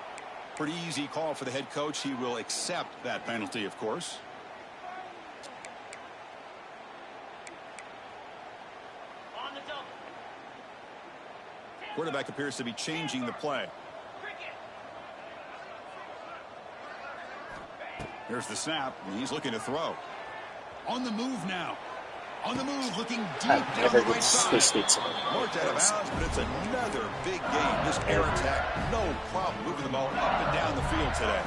Speaker 1: Pretty easy call for the head coach. He will accept that penalty, of course. Quarterback appears to be changing the play. Here's the snap, and he's looking to throw. On the move now. On the move, looking deep down the right side. Marked out of bounds, but it's another big game. This air attack, no problem moving the ball up and down the field today.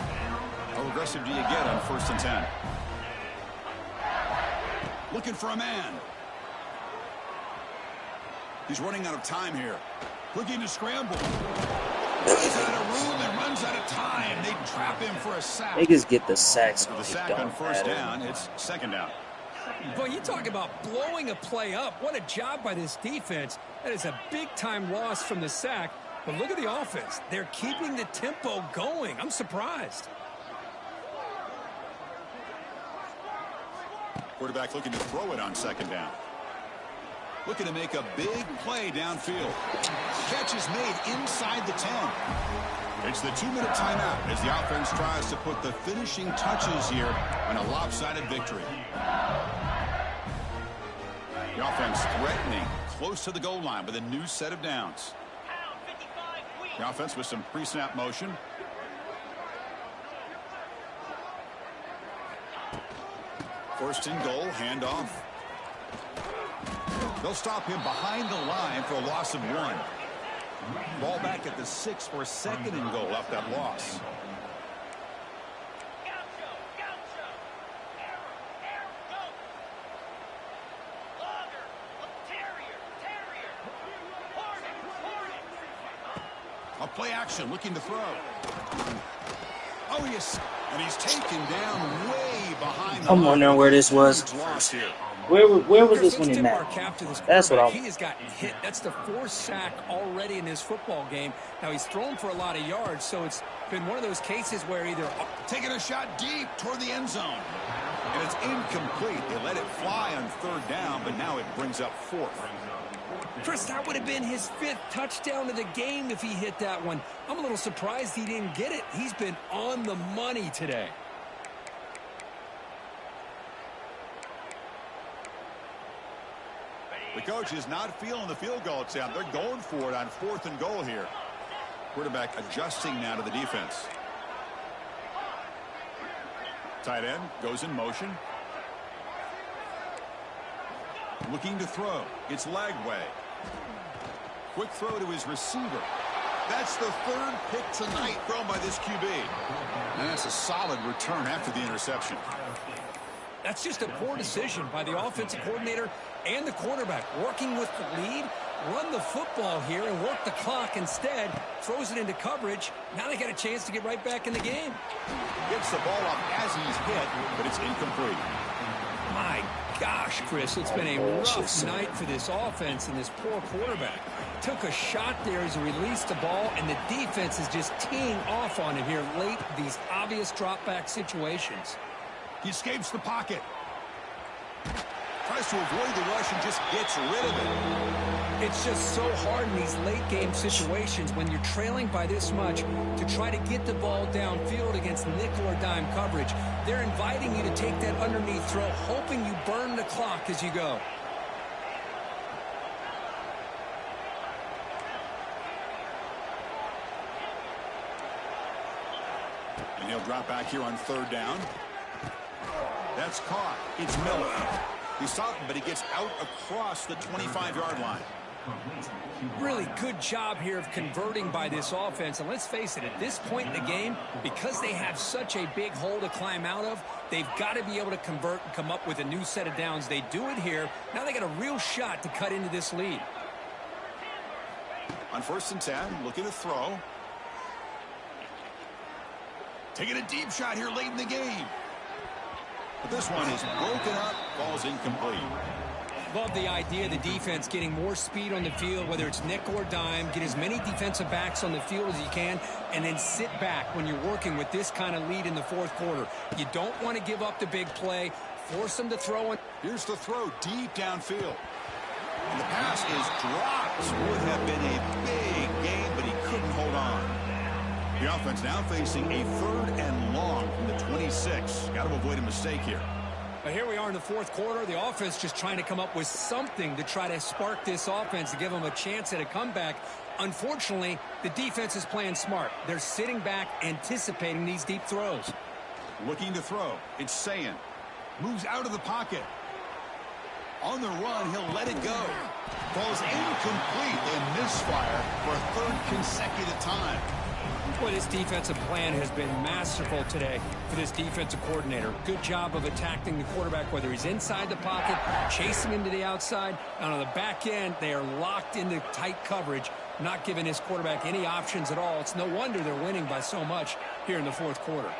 Speaker 1: How aggressive do you get on 1st and 10? Looking for a man. He's running out of time here. Looking to scramble. Runs out of room and runs out of time. They trap him for a sack.
Speaker 2: Niggas get the sacks.
Speaker 1: With the sack on 1st down, it's 2nd down.
Speaker 4: Boy, you talk about blowing a play up. What a job by this defense. That is a big-time loss from the sack. But look at the offense. They're keeping the tempo going. I'm surprised.
Speaker 1: Quarterback looking to throw it on 2nd down. Looking to make a big play downfield. Catch is made inside the 10. It's the 2-minute timeout as the offense tries to put the finishing touches here on a lopsided victory. The offense threatening close to the goal line with a new set of downs. The offense with some pre-snap motion. First and goal, handoff. They'll stop him behind the line for a loss of 1. Ball back at the 6 for a 2nd and goal off that loss. A play action, looking to throw. Oh, yes. And he's taken down way behind the line.
Speaker 2: I'm wondering where this was. Where was this when he met? That's what
Speaker 4: He has gotten hit. That's the 4th sack already in this football game. Now, he's thrown for a lot of yards, so it's been one of those cases where either
Speaker 1: taking a shot deep toward the end zone. And it's incomplete. They let it fly on 3rd down, but now it brings up 4th.
Speaker 4: Chris, that would have been his 5th touchdown of the game if he hit that one. I'm a little surprised he didn't get it. He's been on the money today.
Speaker 1: The coach is not feeling the field goal attempt. They're going for it on 4th and goal here. Quarterback adjusting now to the defense. Tight end goes in motion. Looking to throw. It's Lagway. Quick throw to his receiver. That's the 3rd pick tonight thrown by this QB. And that's a solid return after the interception.
Speaker 4: That's just a poor decision by the offensive coordinator and the quarterback. Working with the lead, run the football here and work the clock instead. Throws it into coverage. Now they got a chance to get right back in the game.
Speaker 1: Gets the ball up as he's hit, but it's incomplete.
Speaker 4: My gosh, Chris, it's been a rough night for this offense and this poor quarterback. Took a shot there as he released the ball, and the defense is just teeing off on him here late, these obvious drop-back situations.
Speaker 1: He escapes the pocket. Tries to avoid the rush and just gets rid of it.
Speaker 4: It's just so hard in these late-game situations when you're trailing by this much to try to get the ball downfield against nickel or dime coverage. They're inviting you to take that underneath throw, hoping you burn the clock as you go.
Speaker 1: And he'll drop back here on 3rd down. That's caught. It's Miller. He's stopped, but he gets out across the 25-yard line.
Speaker 4: Really good job here of converting by this offense. And let's face it, at this point in the game, because they have such a big hole to climb out of, they've got to be able to convert and come up with a new set of downs. They do it here. Now they got a real shot to cut into this lead.
Speaker 1: On 1st and 10, looking to throw. Taking a deep shot here late in the game. But this one is broken up, falls incomplete.
Speaker 4: Love the idea of the defense getting more speed on the field, whether it's nickel or dime. Get as many defensive backs on the field as you can, and then sit back when you're working with this kind of lead in the 4th quarter. You don't want to give up the big play. Force them to throw it.
Speaker 1: Here's the throw deep downfield. And the pass is dropped. Would have been a big game, but he couldn't hold on. The offense now facing a 3rd and long from the 26. Got to avoid a mistake here.
Speaker 4: But here we are in the 4th quarter. The offense just trying to come up with something to try to spark this offense to give them a chance at a comeback. Unfortunately, the defense is playing smart. They're sitting back, anticipating these deep throws.
Speaker 1: Looking to throw. It's Sayin. Moves out of the pocket. On the run, he'll let it go. Falls incomplete. They misfire for a third consecutive time.
Speaker 4: Boy, this defensive plan has been masterful today for this defensive coordinator. Good job of attacking the quarterback, whether he's inside the pocket, chasing him to the outside. And on the back end, they are locked into tight coverage, not giving his quarterback any options at all. It's no wonder they're winning by so much here in the fourth quarter.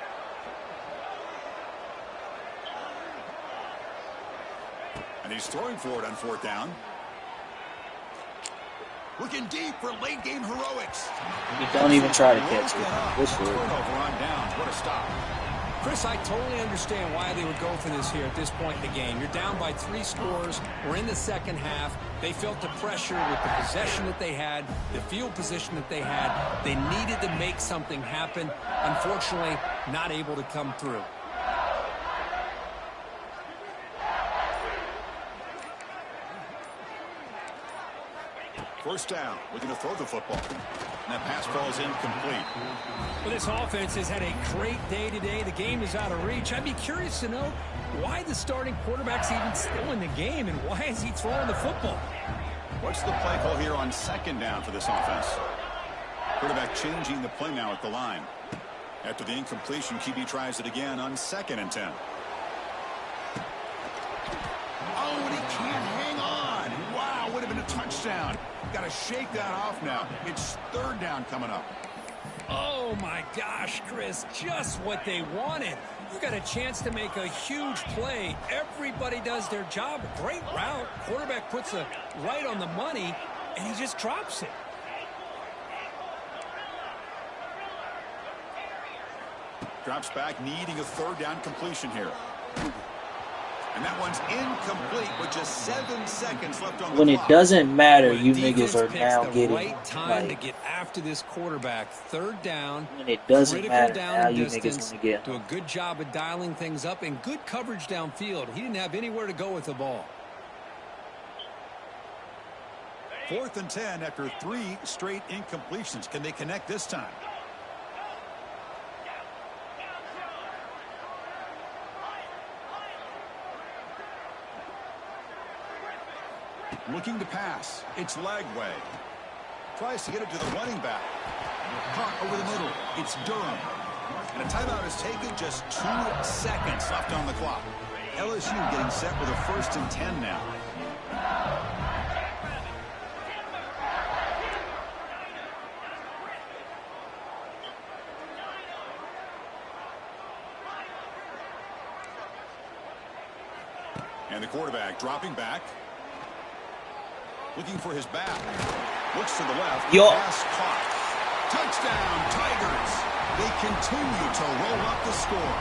Speaker 1: And he's throwing for it on fourth down. Looking deep for late-game heroics.
Speaker 2: You don't even try to catch it. This
Speaker 1: turnover on downs. What a stop.
Speaker 4: Chris, I totally understand why they would go for this here at this point in the game. You're down by 3 scores. We're in the second half. They felt the pressure with the possession that they had, the field position that they had. They needed to make something happen. Unfortunately, not able to come through.
Speaker 1: First down, looking to throw the football. And that pass ball is incomplete.
Speaker 4: Well, this offense has had a great day today. The game is out of reach. I'd be curious to know why the starting quarterback's even still in the game and why is he throwing the football?
Speaker 1: What's the play call here on second down for this offense? Quarterback changing the play now at the line. After the incompletion, QB tries it again on 2nd and 10. Oh, and he can't hang on. Wow, would have been a touchdown. Got to shake that off now. It's 3rd down coming up.
Speaker 4: Oh, my gosh, Chris, just what they wanted. You got a chance to make a huge play. Everybody does their job. Great route. Quarterback puts it right on the money, and he just drops it.
Speaker 1: Drops back, needing a 3rd down completion here. And that one's incomplete with just 7 seconds left on the
Speaker 2: When
Speaker 1: clock.
Speaker 2: it doesn't matter,
Speaker 4: Well,
Speaker 2: you niggas are now
Speaker 4: the
Speaker 2: getting
Speaker 4: right time
Speaker 2: like,
Speaker 4: to get after this quarterback. 3rd down.
Speaker 2: when it doesn't
Speaker 4: Critical
Speaker 2: matter,
Speaker 4: down
Speaker 2: now
Speaker 4: and
Speaker 2: you niggas
Speaker 4: distance.
Speaker 2: want to get
Speaker 4: Do a good job of dialing things up and good coverage downfield. He didn't have anywhere to go with the ball.
Speaker 1: 4th and 10 after 3 straight incompletions. Can they connect this time? Looking to pass. It's Lagway. Tries to get it to the running back. Caught over the middle. It's Durham. And a timeout is taken. Just 2 seconds left on the clock. LSU getting set with a 1st and 10 now. And the quarterback dropping back. Looking for his back. Looks to the left.
Speaker 2: Yo.
Speaker 1: Pass caught. Touchdown, Tigers. They continue to roll up the score.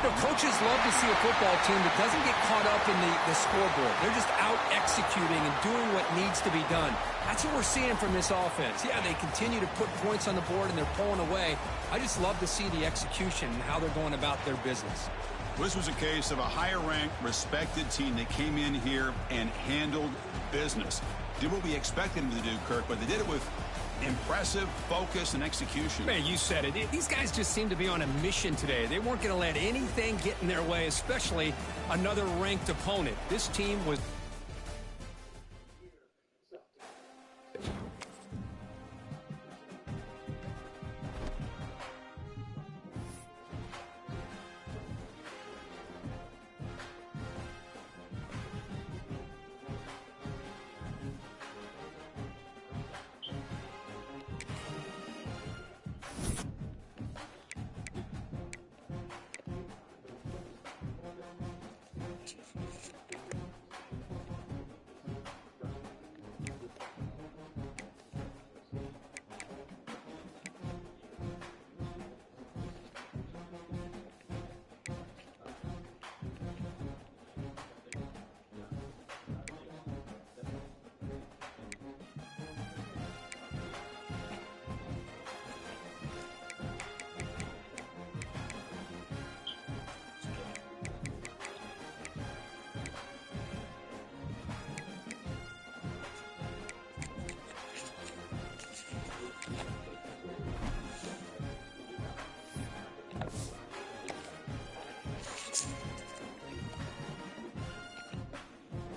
Speaker 4: You know, coaches love to see a football team that doesn't get caught up in the scoreboard. They're just out executing and doing what needs to be done. That's what we're seeing from this offense. Yeah, they continue to put points on the board and they're pulling away. I just love to see the execution and how they're going about their business.
Speaker 1: This was a case of a higher-ranked, respected team that came in here and handled business. Did what we expected them to do, Kirk, but they did it with impressive focus and execution.
Speaker 4: Man, you said it. These guys just seem to be on a mission today. They weren't going to let anything get in their way, especially another ranked opponent. This team was...